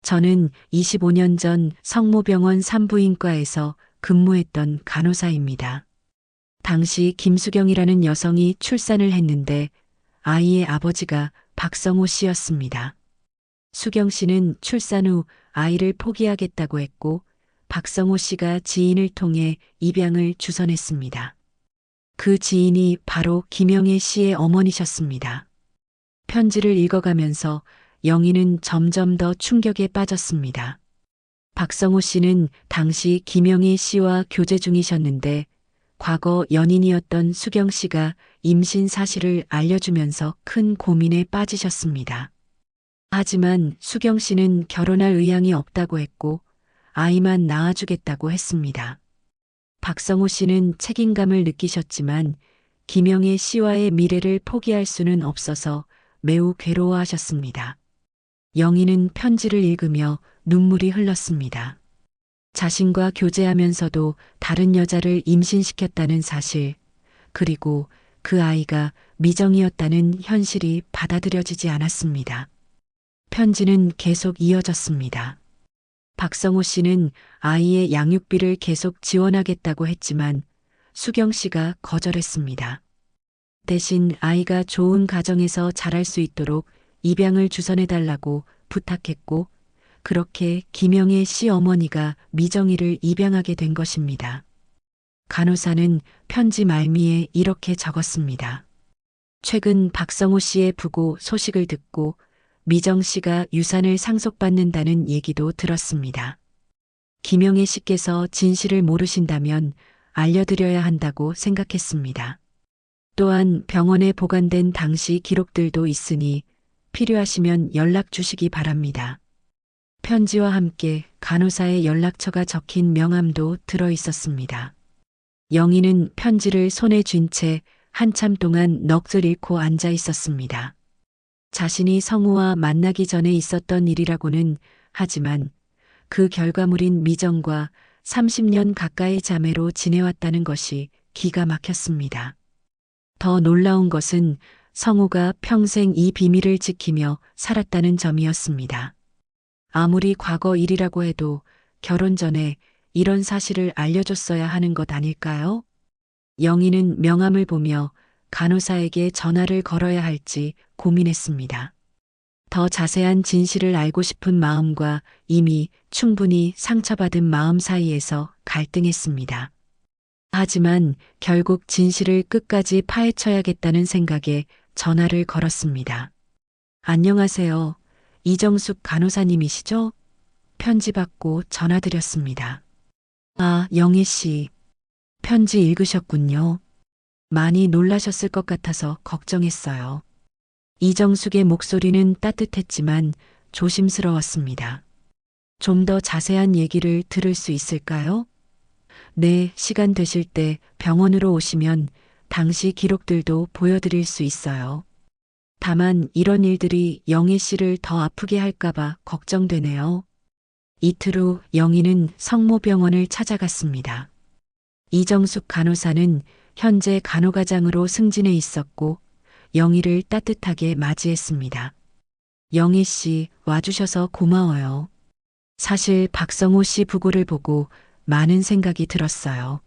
저는 25년 전 성모병원 산부인과에서 근무했던 간호사입니다. 당시 김수경이라는 여성이 출산을 했는데 아이의 아버지가 박성호 씨였습니다. 수경 씨는 출산 후 아이를 포기하겠다고 했고 박성호 씨가 지인을 통해 입양을 주선했습니다. 그 지인이 바로 김영애 씨의 어머니셨습니다. 편지를 읽어가면서 영희는 점점 더 충격에 빠졌습니다. 박성호 씨는 당시 김영애 씨와 교제 중이셨는데 과거 연인이었던 수경 씨가 임신 사실을 알려주면서 큰 고민에 빠지셨습니다. 하지만 수경 씨는 결혼할 의향이 없다고 했고 아이만 낳아주겠다고 했습니다. 박성호 씨는 책임감을 느끼셨지만 김영애 씨와의 미래를 포기할 수는 없어서 매우 괴로워하셨습니다. 영희는 편지를 읽으며 눈물이 흘렀습니다. 자신과 교제하면서도 다른 여자를 임신시켰다는 사실, 그리고 그 아이가 미정이었다는 현실이 받아들여지지 않았습니다. 편지는 계속 이어졌습니다. 박성호 씨는 아이의 양육비를 계속 지원하겠다고 했지만 수경 씨가 거절했습니다. 대신 아이가 좋은 가정에서 자랄 수 있도록 입양을 주선해달라고 부탁했고 그렇게 김영애 씨 어머니가 미정이를 입양하게 된 것입니다. 간호사는 편지 말미에 이렇게 적었습니다. 최근 박성호 씨의 부고 소식을 듣고 미정 씨가 유산을 상속받는다는 얘기도 들었습니다. 김영애 씨께서 진실을 모르신다면 알려드려야 한다고 생각했습니다. 또한 병원에 보관된 당시 기록들도 있으니 필요하시면 연락 주시기 바랍니다. 편지와 함께 간호사의 연락처가 적힌 명함도 들어 있었습니다. 영희는 편지를 손에 쥔 채 한참 동안 넋을 잃고 앉아 있었습니다. 자신이 성우와 만나기 전에 있었던 일이라고는 하지만 그 결과물인 미정과 30년 가까이 자매로 지내왔다는 것이 기가 막혔습니다. 더 놀라운 것은 성우가 평생 이 비밀을 지키며 살았다는 점이었습니다. 아무리 과거 일이라고 해도 결혼 전에 이런 사실을 알려줬어야 하는 것 아닐까요? 영희는 명함을 보며 간호사에게 전화를 걸어야 할지 고민했습니다. 더 자세한 진실을 알고 싶은 마음과 이미 충분히 상처받은 마음 사이에서 갈등했습니다. 하지만 결국 진실을 끝까지 파헤쳐야겠다는 생각에 전화를 걸었습니다. 안녕하세요. 이정숙 간호사님이시죠? 편지 받고 전화드렸습니다. 아, 영희 씨. 편지 읽으셨군요. 많이 놀라셨을 것 같아서 걱정했어요. 이정숙의 목소리는 따뜻했지만 조심스러웠습니다. 좀 더 자세한 얘기를 들을 수 있을까요? 네, 시간 되실 때 병원으로 오시면 당시 기록들도 보여드릴 수 있어요. 다만 이런 일들이 영희 씨를 더 아프게 할까봐 걱정되네요. 이틀 후 영희는 성모병원을 찾아갔습니다. 이정숙 간호사는 현재 간호과장으로 승진해 있었고 영희를 따뜻하게 맞이했습니다. 영희 씨 와주셔서 고마워요. 사실 박성호 씨 부고를 보고 많은 생각이 들었어요.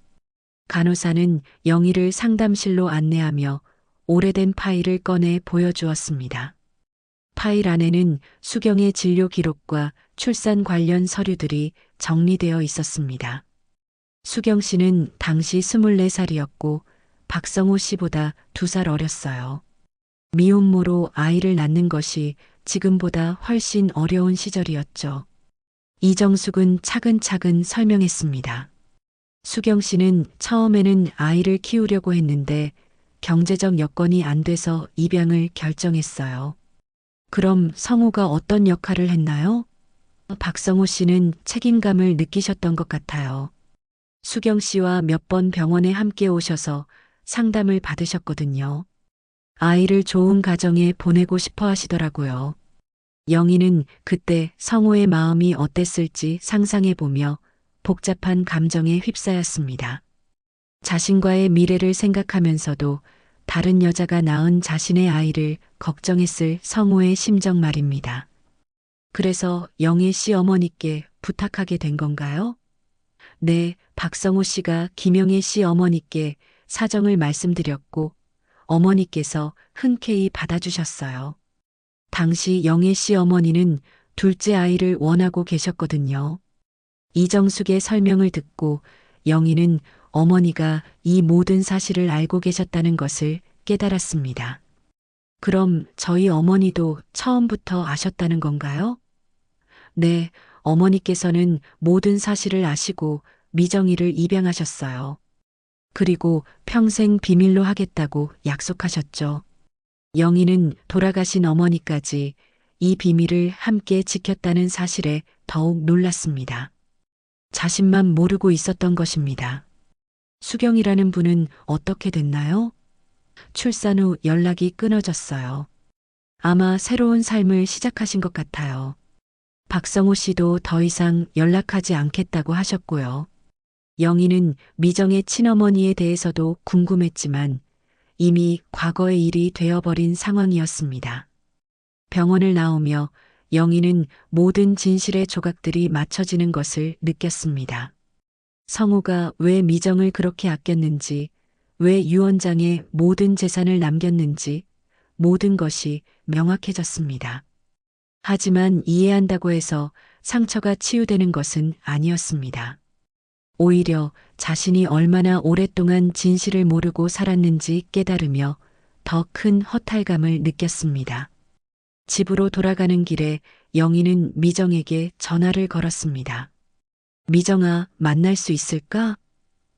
간호사는 영희를 상담실로 안내하며 오래된 파일을 꺼내 보여주었습니다. 파일 안에는 수경의 진료 기록과 출산 관련 서류들이 정리되어 있었습니다. 수경 씨는 당시 24살이었고 박성호 씨보다 2살 어렸어요. 미혼모로 아이를 낳는 것이 지금보다 훨씬 어려운 시절이었죠. 이정숙은 차근차근 설명했습니다. 수경 씨는 처음에는 아이를 키우려고 했는데 경제적 여건이 안 돼서 입양을 결정했어요. 그럼 성우가 어떤 역할을 했나요? 박성호 씨는 책임감을 느끼셨던 것 같아요. 수경 씨와 몇 번 병원에 함께 오셔서 상담을 받으셨거든요. 아이를 좋은 가정에 보내고 싶어 하시더라고요. 영희는 그때 성호의 마음이 어땠을지 상상해 보며 복잡한 감정에 휩싸였습니다. 자신과의 미래를 생각하면서도 다른 여자가 낳은 자신의 아이를 걱정했을 성호의 심정 말입니다. 그래서 영희 씨 어머니께 부탁하게 된 건가요? 네, 박성호 씨가 김영애 씨 어머니께 사정을 말씀드렸고 어머니께서 흔쾌히 받아주셨어요. 당시 영애 씨 어머니는 둘째 아이를 원하고 계셨거든요. 이정숙의 설명을 듣고 영희는 어머니가 이 모든 사실을 알고 계셨다는 것을 깨달았습니다. 그럼 저희 어머니도 처음부터 아셨다는 건가요? 네, 어머니께서는 모든 사실을 아시고 미정이를 입양하셨어요. 그리고 평생 비밀로 하겠다고 약속하셨죠. 영희는 돌아가신 어머니까지 이 비밀을 함께 지켰다는 사실에 더욱 놀랐습니다. 자신만 모르고 있었던 것입니다. 수경이라는 분은 어떻게 됐나요? 출산 후 연락이 끊어졌어요. 아마 새로운 삶을 시작하신 것 같아요. 박성호 씨도 더 이상 연락하지 않겠다고 하셨고요. 영희는 미정의 친어머니에 대해서도 궁금했지만 이미 과거의 일이 되어버린 상황이었습니다. 병원을 나오며 영희는 모든 진실의 조각들이 맞춰지는 것을 느꼈습니다. 성호가 왜 미정을 그렇게 아꼈는지, 왜 유언장에 모든 재산을 남겼는지 모든 것이 명확해졌습니다. 하지만 이해한다고 해서 상처가 치유되는 것은 아니었습니다. 오히려 자신이 얼마나 오랫동안 진실을 모르고 살았는지 깨달으며 더 큰 허탈감을 느꼈습니다. 집으로 돌아가는 길에 영희는 미정에게 전화를 걸었습니다. 미정아, 만날 수 있을까?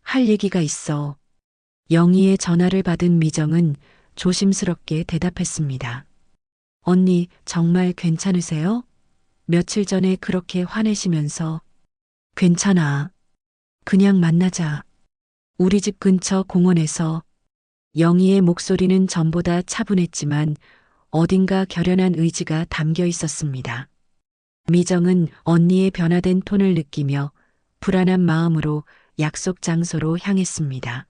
할 얘기가 있어. 영희의 전화를 받은 미정은 조심스럽게 대답했습니다. 언니, 정말 괜찮으세요? 며칠 전에 그렇게 화내시면서. 괜찮아. 그냥 만나자. 우리 집 근처 공원에서. 영희의 목소리는 전보다 차분했지만 어딘가 결연한 의지가 담겨 있었습니다. 미정은 언니의 변화된 톤을 느끼며 불안한 마음으로 약속 장소로 향했습니다.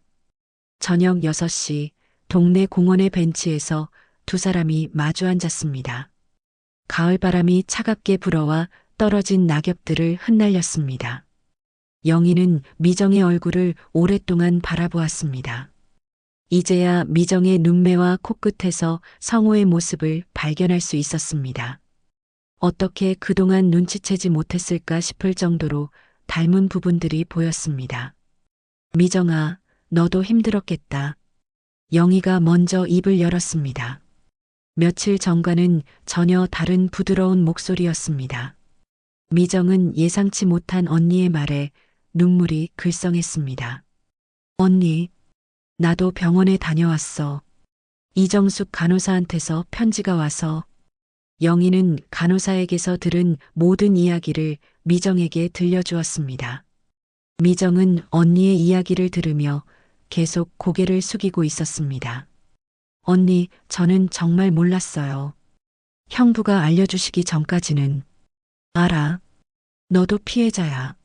저녁 6시 동네 공원의 벤치에서 두 사람이 마주 앉았습니다. 가을바람이 차갑게 불어와 떨어진 낙엽들을 흩날렸습니다. 영희는 미정의 얼굴을 오랫동안 바라보았습니다. 이제야 미정의 눈매와 코끝에서 성호의 모습을 발견할 수 있었습니다. 어떻게 그동안 눈치채지 못했을까 싶을 정도로 닮은 부분들이 보였습니다. 미정아, 너도 힘들었겠다. 영희가 먼저 입을 열었습니다. 며칠 전과는 전혀 다른 부드러운 목소리였습니다. 미정은 예상치 못한 언니의 말에 눈물이 글썽했습니다. 언니, 나도 병원에 다녀왔어. 이정숙 간호사한테서 편지가 와서. 영희는 간호사에게서 들은 모든 이야기를 미정에게 들려주었습니다. 미정은 언니의 이야기를 들으며 계속 고개를 숙이고 있었습니다. 언니, 저는 정말 몰랐어요. 형부가 알려주시기 전까지는. 알아. 너도 피해자야.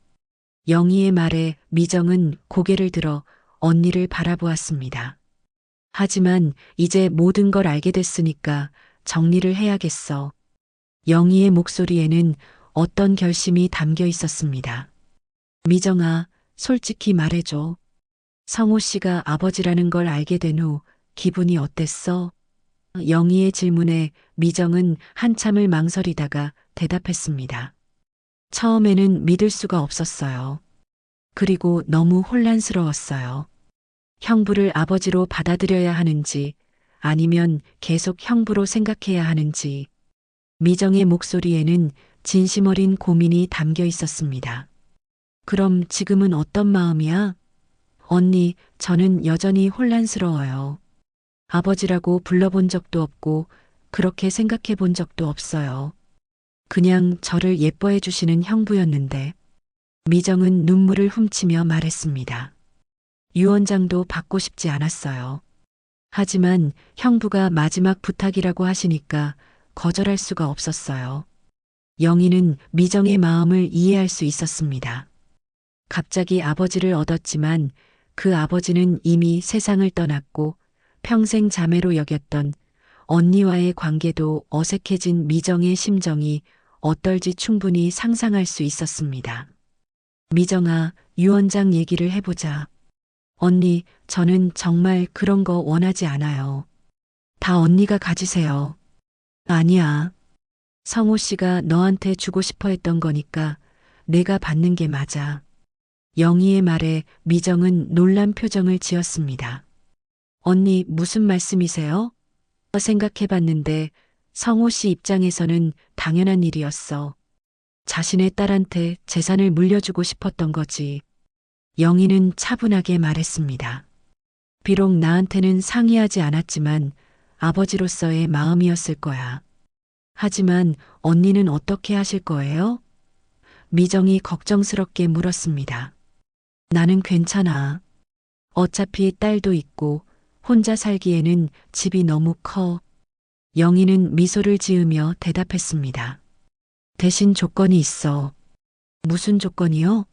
영희의 말에 미정은 고개를 들어 언니를 바라보았습니다. 하지만 이제 모든 걸 알게 됐으니까 정리를 해야겠어. 영희의 목소리에는 어떤 결심이 담겨 있었습니다. 미정아, 솔직히 말해줘. 성호 씨가 아버지라는 걸 알게 된 후 기분이 어땠어? 영희의 질문에 미정은 한참을 망설이다가 대답했습니다. 처음에는 믿을 수가 없었어요. 그리고 너무 혼란스러웠어요. 형부를 아버지로 받아들여야 하는지 아니면 계속 형부로 생각해야 하는지. 미정의 목소리에는 진심 어린 고민이 담겨 있었습니다. 그럼 지금은 어떤 마음이야? 언니, 저는 여전히 혼란스러워요. 아버지라고 불러본 적도 없고 그렇게 생각해 본 적도 없어요. 그냥 저를 예뻐해 주시는 형부였는데 미정은 눈물을 훔치며 말했습니다. 유 원장도 받고 싶지 않았어요. 하지만 형부가 마지막 부탁이라고 하시니까 거절할 수가 없었어요. 영희는 미정의 마음을 이해할 수 있었습니다. 갑자기 아버지를 얻었지만 그 아버지는 이미 세상을 떠났고 평생 자매로 여겼던 언니와의 관계도 어색해진 미정의 심정이 어떨지 충분히 상상할 수 있었습니다. 미정아, 유 원장 얘기를 해보자. 언니, 저는 정말 그런 거 원하지 않아요. 다 언니가 가지세요. 아니야. 성호 씨가 너한테 주고 싶어 했던 거니까 내가 받는 게 맞아. 영희의 말에 미정은 놀란 표정을 지었습니다. 언니, 무슨 말씀이세요? 생각해 봤는데 성호 씨 입장에서는 당연한 일이었어. 자신의 딸한테 재산을 물려주고 싶었던 거지. 영희는 차분하게 말했습니다. 비록 나한테는 상의하지 않았지만 아버지로서의 마음이었을 거야. 하지만 언니는 어떻게 하실 거예요? 미정이 걱정스럽게 물었습니다. 나는 괜찮아. 어차피 딸도 있고 혼자 살기에는 집이 너무 커. 영희는 미소를 지으며 대답했습니다. 대신 조건이 있어. 무슨 조건이요?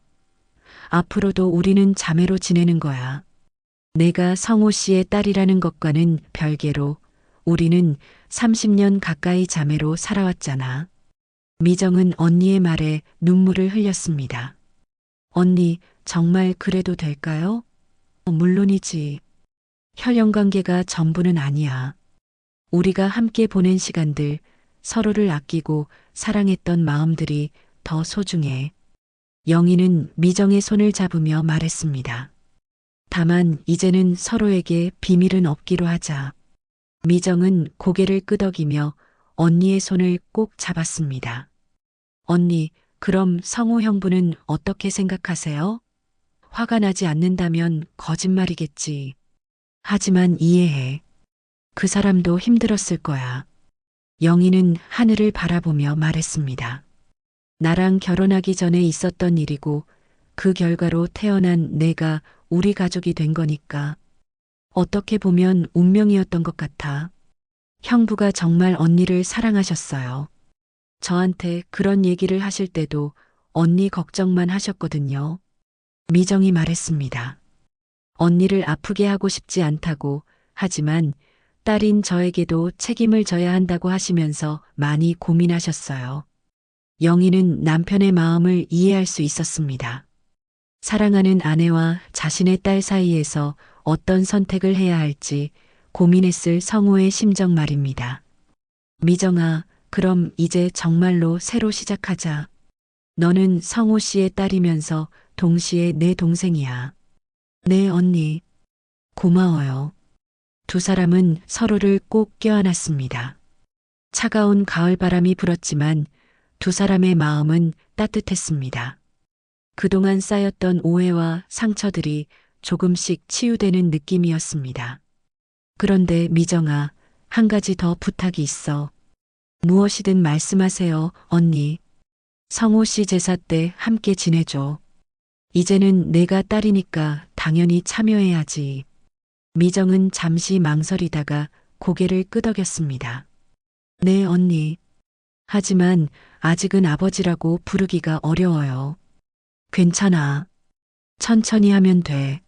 앞으로도 우리는 자매로 지내는 거야. 내가 성호 씨의 딸이라는 것과는 별개로 우리는 30년 가까이 자매로 살아왔잖아. 미정은 언니의 말에 눈물을 흘렸습니다. 언니, 정말 그래도 될까요? 물론이지. 혈연 관계가 전부는 아니야. 우리가 함께 보낸 시간들, 서로를 아끼고 사랑했던 마음들이 더 소중해. 영희는 미정의 손을 잡으며 말했습니다. 다만 이제는 서로에게 비밀은 없기로 하자. 미정은 고개를 끄덕이며 언니의 손을 꼭 잡았습니다. 언니, 그럼 성호 형부는 어떻게 생각하세요? 화가 나지 않는다면 거짓말이겠지. 하지만 이해해. 그 사람도 힘들었을 거야. 영희는 하늘을 바라보며 말했습니다. 나랑 결혼하기 전에 있었던 일이고 그 결과로 태어난 내가 우리 가족이 된 거니까. 어떻게 보면 운명이었던 것 같아. 형부가 정말 언니를 사랑하셨어요. 저한테 그런 얘기를 하실 때도 언니 걱정만 하셨거든요. 미정이 말했습니다. 언니를 아프게 하고 싶지 않다고, 하지만 딸인 저에게도 책임을 져야 한다고 하시면서 많이 고민하셨어요. 영희는 남편의 마음을 이해할 수 있었습니다. 사랑하는 아내와 자신의 딸 사이에서 어떤 선택을 해야 할지 고민했을 성호의 심정 말입니다. 미정아, 그럼 이제 정말로 새로 시작하자. 너는 성호 씨의 딸이면서 동시에 내 동생이야. 네, 언니. 고마워요. 두 사람은 서로를 꼭 껴안았습니다. 차가운 가을바람이 불었지만 두 사람의 마음은 따뜻했습니다. 그동안 쌓였던 오해와 상처들이 조금씩 치유되는 느낌이었습니다. 그런데 미정아, 한 가지 더 부탁이 있어. 무엇이든 말씀하세요, 언니. 성호 씨 제사 때 함께 지내줘. 이제는 내가 딸이니까 당연히 참여해야지. 미정은 잠시 망설이다가 고개를 끄덕였습니다. 네, 언니. 하지만 아직은 아버지라고 부르기가 어려워요. 괜찮아. 천천히 하면 돼.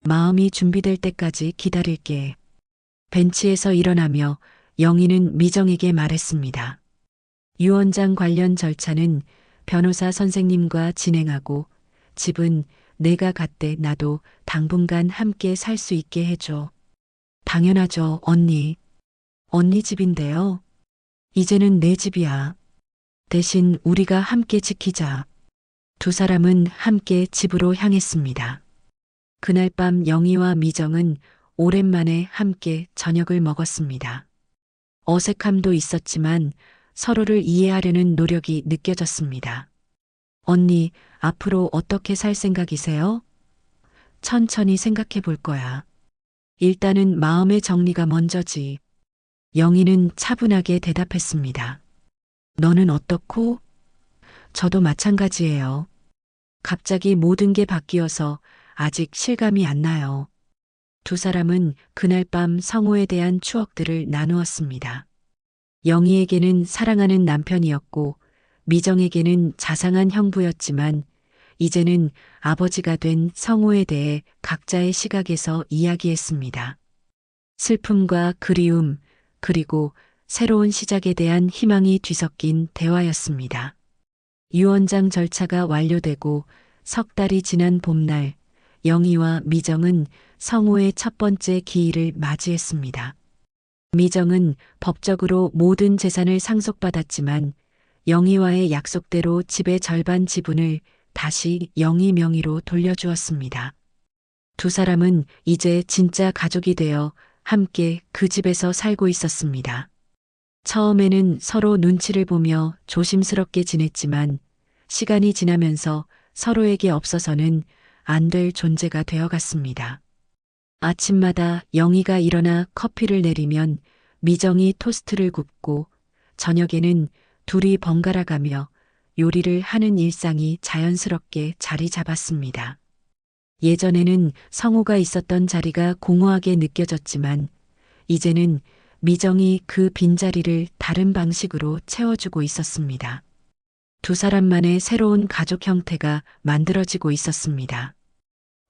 마음이 준비될 때까지 기다릴게. 벤치에서 일어나며 영희는 미정에게 말했습니다. 유 원장 관련 절차는 변호사 선생님과 진행하고 집은 내가 갔대 나도 당분간 함께 살 수 있게 해줘. 당연하죠, 언니. 언니 집인데요. 이제는 내 집이야. 대신 우리가 함께 지키자. 두 사람은 함께 집으로 향했습니다. 그날 밤 영희와 미정은 오랜만에 함께 저녁을 먹었습니다. 어색함도 있었지만 서로를 이해하려는 노력이 느껴졌습니다. 언니, 앞으로 어떻게 살 생각이세요? 천천히 생각해 볼 거야. 일단은 마음의 정리가 먼저지. 영희는 차분하게 대답했습니다. 너는 어떻고? 저도 마찬가지예요. 갑자기 모든 게 바뀌어서 아직 실감이 안 나요. 두 사람은 그날 밤 성호에 대한 추억들을 나누었습니다. 영희에게는 사랑하는 남편이었고 미정에게는 자상한 형부였지만 이제는 아버지가 된 성호에 대해 각자의 시각에서 이야기했습니다. 슬픔과 그리움, 그리고 새로운 시작에 대한 희망이 뒤섞인 대화였습니다. 유언장 절차가 완료되고 석 달이 지난 봄날, 영희와 미정은 성호의 첫 번째 기일을 맞이했습니다. 미정은 법적으로 모든 재산을 상속받았지만 영희와의 약속대로 집의 절반 지분을 다시 영희 명의로 돌려주었습니다. 두 사람은 이제 진짜 가족이 되어 함께 그 집에서 살고 있었습니다. 처음에는 서로 눈치를 보며 조심스럽게 지냈지만 시간이 지나면서 서로에게 없어서는 안 될 존재가 되어갔습니다. 아침마다 영희가 일어나 커피를 내리면 미정이 토스트를 굽고 저녁에는 둘이 번갈아 가며 요리를 하는 일상이 자연스럽게 자리 잡았습니다. 예전에는 성호가 있었던 자리가 공허하게 느껴졌지만 이제는 미정이 그 빈자리를 다른 방식으로 채워주고 있었습니다. 두 사람만의 새로운 가족 형태가 만들어지고 있었습니다.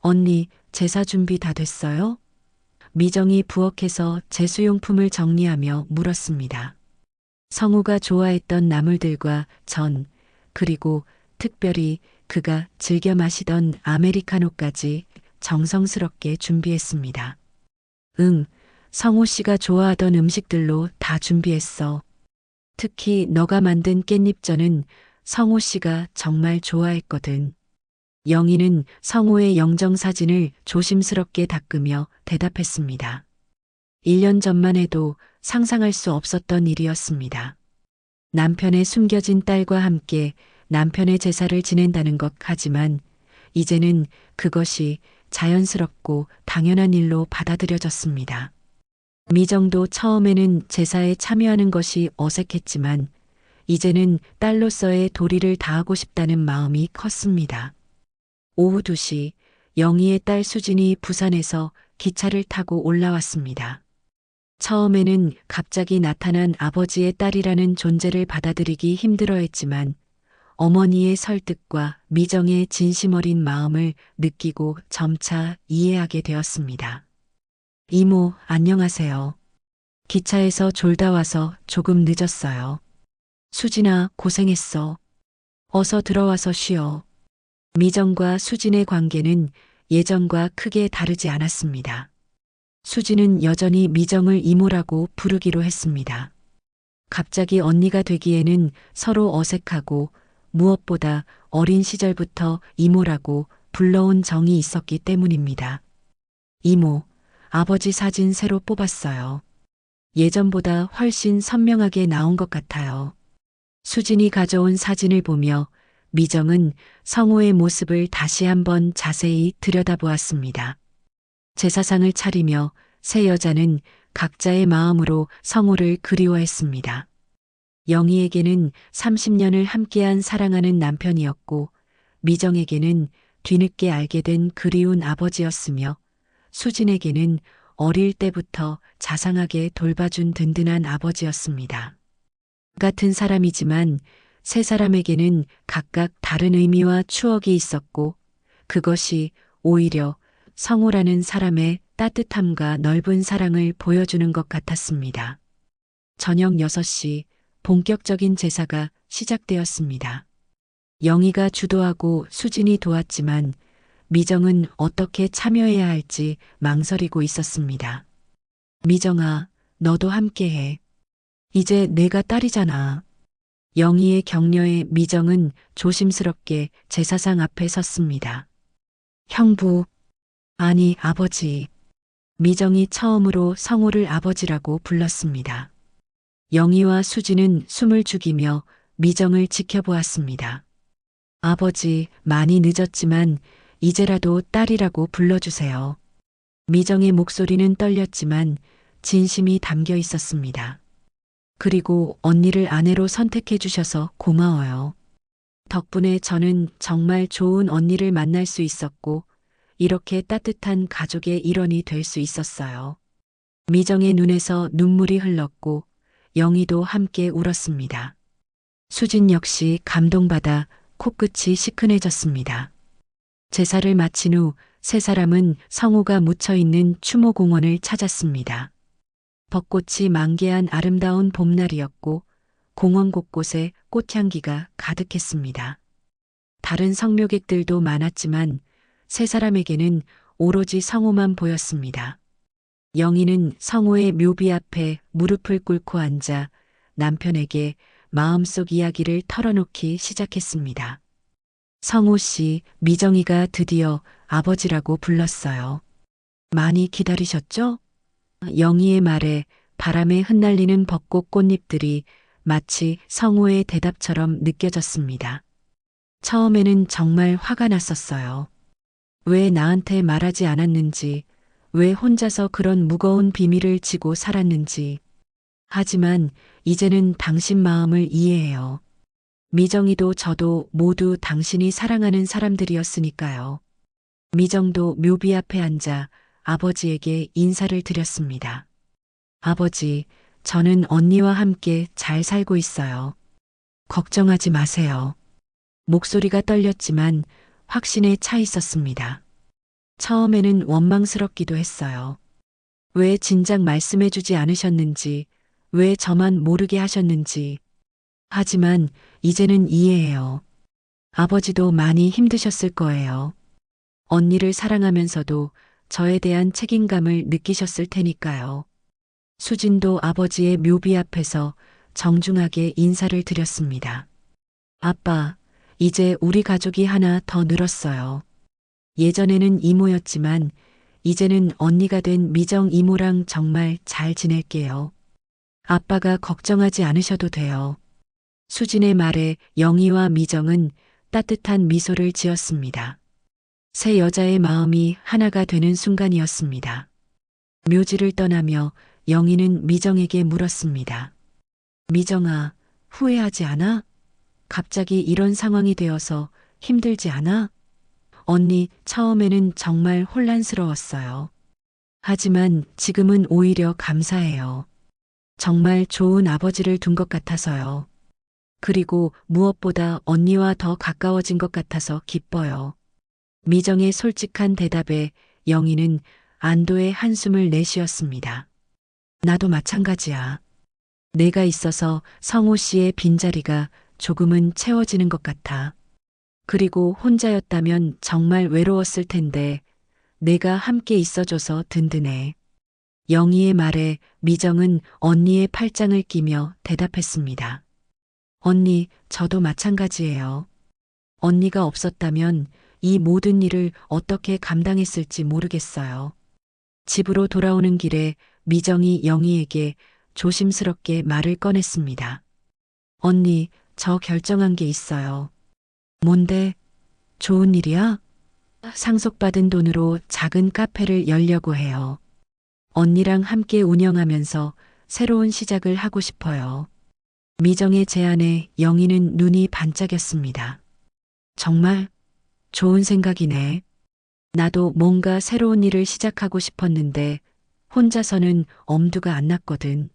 언니, 제사 준비 다 됐어요? 미정이 부엌에서 제수용품을 정리하며 물었습니다. 성우가 좋아했던 나물들과 전, 그리고 특별히 그가 즐겨 마시던 아메리카노까지 정성스럽게 준비했습니다. 응, 성호 씨가 좋아하던 음식들로 다 준비했어. 특히 너가 만든 깻잎전은 성호 씨가 정말 좋아했거든. 영희는 성호의 영정사진을 조심스럽게 닦으며 대답했습니다. 1년 전만 해도 상상할 수 없었던 일이었습니다. 남편의 숨겨진 딸과 함께 남편의 제사를 지낸다는 것 하지만 이제는 그것이 자연스럽고 당연한 일로 받아들여졌습니다. 미정도 처음에는 제사에 참여하는 것이 어색했지만 이제는 딸로서의 도리를 다하고 싶다는 마음이 컸습니다. 오후 2시 영희의 딸 수진이 부산에서 기차를 타고 올라왔습니다. 처음에는 갑자기 나타난 아버지의 딸이라는 존재를 받아들이기 힘들어했지만 어머니의 설득과 미정의 진심 어린 마음을 느끼고 점차 이해하게 되었습니다. 이모, 안녕하세요. 기차에서 졸다 와서 조금 늦었어요. 수진아, 고생했어. 어서 들어와서 쉬어. 미정과 수진의 관계는 예전과 크게 다르지 않았습니다. 수진은 여전히 미정을 이모라고 부르기로 했습니다. 갑자기 언니가 되기에는 서로 어색하고 무엇보다 어린 시절부터 이모라고 불러온 정이 있었기 때문입니다. 이모, 아버지 사진 새로 뽑았어요. 예전보다 훨씬 선명하게 나온 것 같아요. 수진이 가져온 사진을 보며 미정은 성호의 모습을 다시 한번 자세히 들여다보았습니다. 제사상을 차리며 세 여자는 각자의 마음으로 성호를 그리워했습니다. 영희에게는 30년을 함께한 사랑하는 남편이었고 미정에게는 뒤늦게 알게 된 그리운 아버지였으며 수진에게는 어릴 때부터 자상하게 돌봐준 든든한 아버지였습니다. 같은 사람이지만 세 사람에게는 각각 다른 의미와 추억이 있었고 그것이 오히려 성호라는 사람의 따뜻함과 넓은 사랑을 보여주는 것 같았습니다. 저녁 6시 본격적인 제사가 시작되었습니다. 영희가 주도하고 수진이 도왔지만 미정은 어떻게 참여해야 할지 망설이고 있었습니다. 미정아, 너도 함께해. 이제 내가 딸이잖아. 영희의 격려에 미정은 조심스럽게 제사상 앞에 섰습니다. 형부, 아니 아버지. 미정이 처음으로 성호를 아버지라고 불렀습니다. 영희와 수진은 숨을 죽이며 미정을 지켜보았습니다. 아버지, 많이 늦었지만 이제라도 딸이라고 불러주세요. 미정의 목소리는 떨렸지만 진심이 담겨 있었습니다. 그리고 언니를 아내로 선택해 주셔서 고마워요. 덕분에 저는 정말 좋은 언니를 만날 수 있었고, 이렇게 따뜻한 가족의 일원이 될 수 있었어요. 미정의 눈에서 눈물이 흘렀고, 영희도 함께 울었습니다. 수진 역시 감동받아 코끝이 시큰해졌습니다. 제사를 마친 후 세 사람은 성우가 묻혀 있는 추모공원을 찾았습니다. 벚꽃이 만개한 아름다운 봄날이었고 공원 곳곳에 꽃향기가 가득했습니다. 다른 성묘객들도 많았지만 세 사람에게는 오로지 성우만 보였습니다. 영희는 성우의 묘비 앞에 무릎을 꿇고 앉아 남편에게 마음속 이야기를 털어놓기 시작했습니다. 성우 씨, 미정이가 드디어 아버지라고 불렀어요. 많이 기다리셨죠? 영희의 말에 바람에 흩날리는 벚꽃 꽃잎들이 마치 성우의 대답처럼 느껴졌습니다. 처음에는 정말 화가 났었어요. 왜 나한테 말하지 않았는지, 왜 혼자서 그런 무거운 비밀을 지고 살았는지. 하지만 이제는 당신 마음을 이해해요. 미정이도 저도 모두 당신이 사랑하는 사람들이었으니까요. 미정도 묘비 앞에 앉아 아버지에게 인사를 드렸습니다. 아버지, 저는 언니와 함께 잘 살고 있어요. 걱정하지 마세요. 목소리가 떨렸지만 확신에 차 있었습니다. 처음에는 원망스럽기도 했어요. 왜 진작 말씀해주지 않으셨는지, 왜 저만 모르게 하셨는지. 하지만 이제는 이해해요. 아버지도 많이 힘드셨을 거예요. 언니를 사랑하면서도 저에 대한 책임감을 느끼셨을 테니까요. 수진도 아버지의 묘비 앞에서 정중하게 인사를 드렸습니다. 아빠, 이제 우리 가족이 하나 더 늘었어요. 예전에는 이모였지만 이제는 언니가 된 미정 이모랑 정말 잘 지낼게요. 아빠가 걱정하지 않으셔도 돼요. 수진의 말에 영희와 미정은 따뜻한 미소를 지었습니다. 세 여자의 마음이 하나가 되는 순간이었습니다. 묘지를 떠나며 영희는 미정에게 물었습니다. 미정아, 후회하지 않아? 갑자기 이런 상황이 되어서 힘들지 않아? 언니, 처음에는 정말 혼란스러웠어요. 하지만 지금은 오히려 감사해요. 정말 좋은 아버지를 둔 것 같아서요. 그리고 무엇보다 언니와 더 가까워진 것 같아서 기뻐요. 미정의 솔직한 대답에 영희는 안도의 한숨을 내쉬었습니다. 나도 마찬가지야. 내가 있어서 성호 씨의 빈자리가 조금은 채워지는 것 같아. 그리고 혼자였다면 정말 외로웠을 텐데 내가 함께 있어줘서 든든해. 영희의 말에 미정은 언니의 팔짱을 끼며 대답했습니다. 언니, 저도 마찬가지예요. 언니가 없었다면 이 모든 일을 어떻게 감당했을지 모르겠어요. 집으로 돌아오는 길에 미정이 영희에게 조심스럽게 말을 꺼냈습니다. 언니, 저 결정한 게 있어요. 뭔데? 좋은 일이야? 상속받은 돈으로 작은 카페를 열려고 해요. 언니랑 함께 운영하면서 새로운 시작을 하고 싶어요. 미정의 제안에 영희는 눈이 반짝였습니다. 정말 좋은 생각이네. 나도 뭔가 새로운 일을 시작하고 싶었는데 혼자서는 엄두가 안 났거든.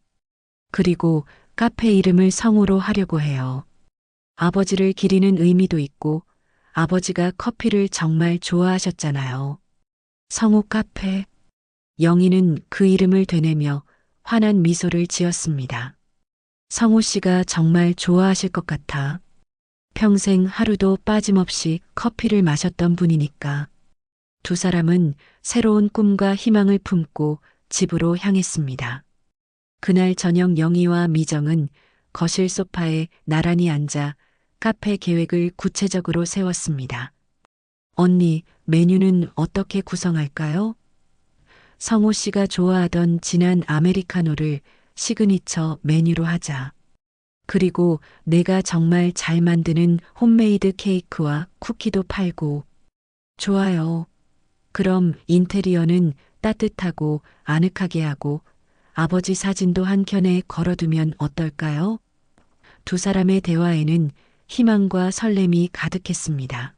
그리고 카페 이름을 성우로 하려고 해요. 아버지를 기리는 의미도 있고 아버지가 커피를 정말 좋아하셨잖아요. 성우 카페. 영희는 그 이름을 되뇌며 환한 미소를 지었습니다. 성우 씨가 정말 좋아하실 것 같아. 평생 하루도 빠짐없이 커피를 마셨던 분이니까. 두 사람은 새로운 꿈과 희망을 품고 집으로 향했습니다. 그날 저녁 영희와 미정은 거실 소파에 나란히 앉아 카페 계획을 구체적으로 세웠습니다. 언니, 메뉴는 어떻게 구성할까요? 성호 씨가 좋아하던 진한 아메리카노를 시그니처 메뉴로 하자. 그리고 내가 정말 잘 만드는 홈메이드 케이크와 쿠키도 팔고. 좋아요. 그럼 인테리어는 따뜻하고 아늑하게 하고 아버지 사진도 한 켠에 걸어두면 어떨까요? 두 사람의 대화에는 희망과 설렘이 가득했습니다.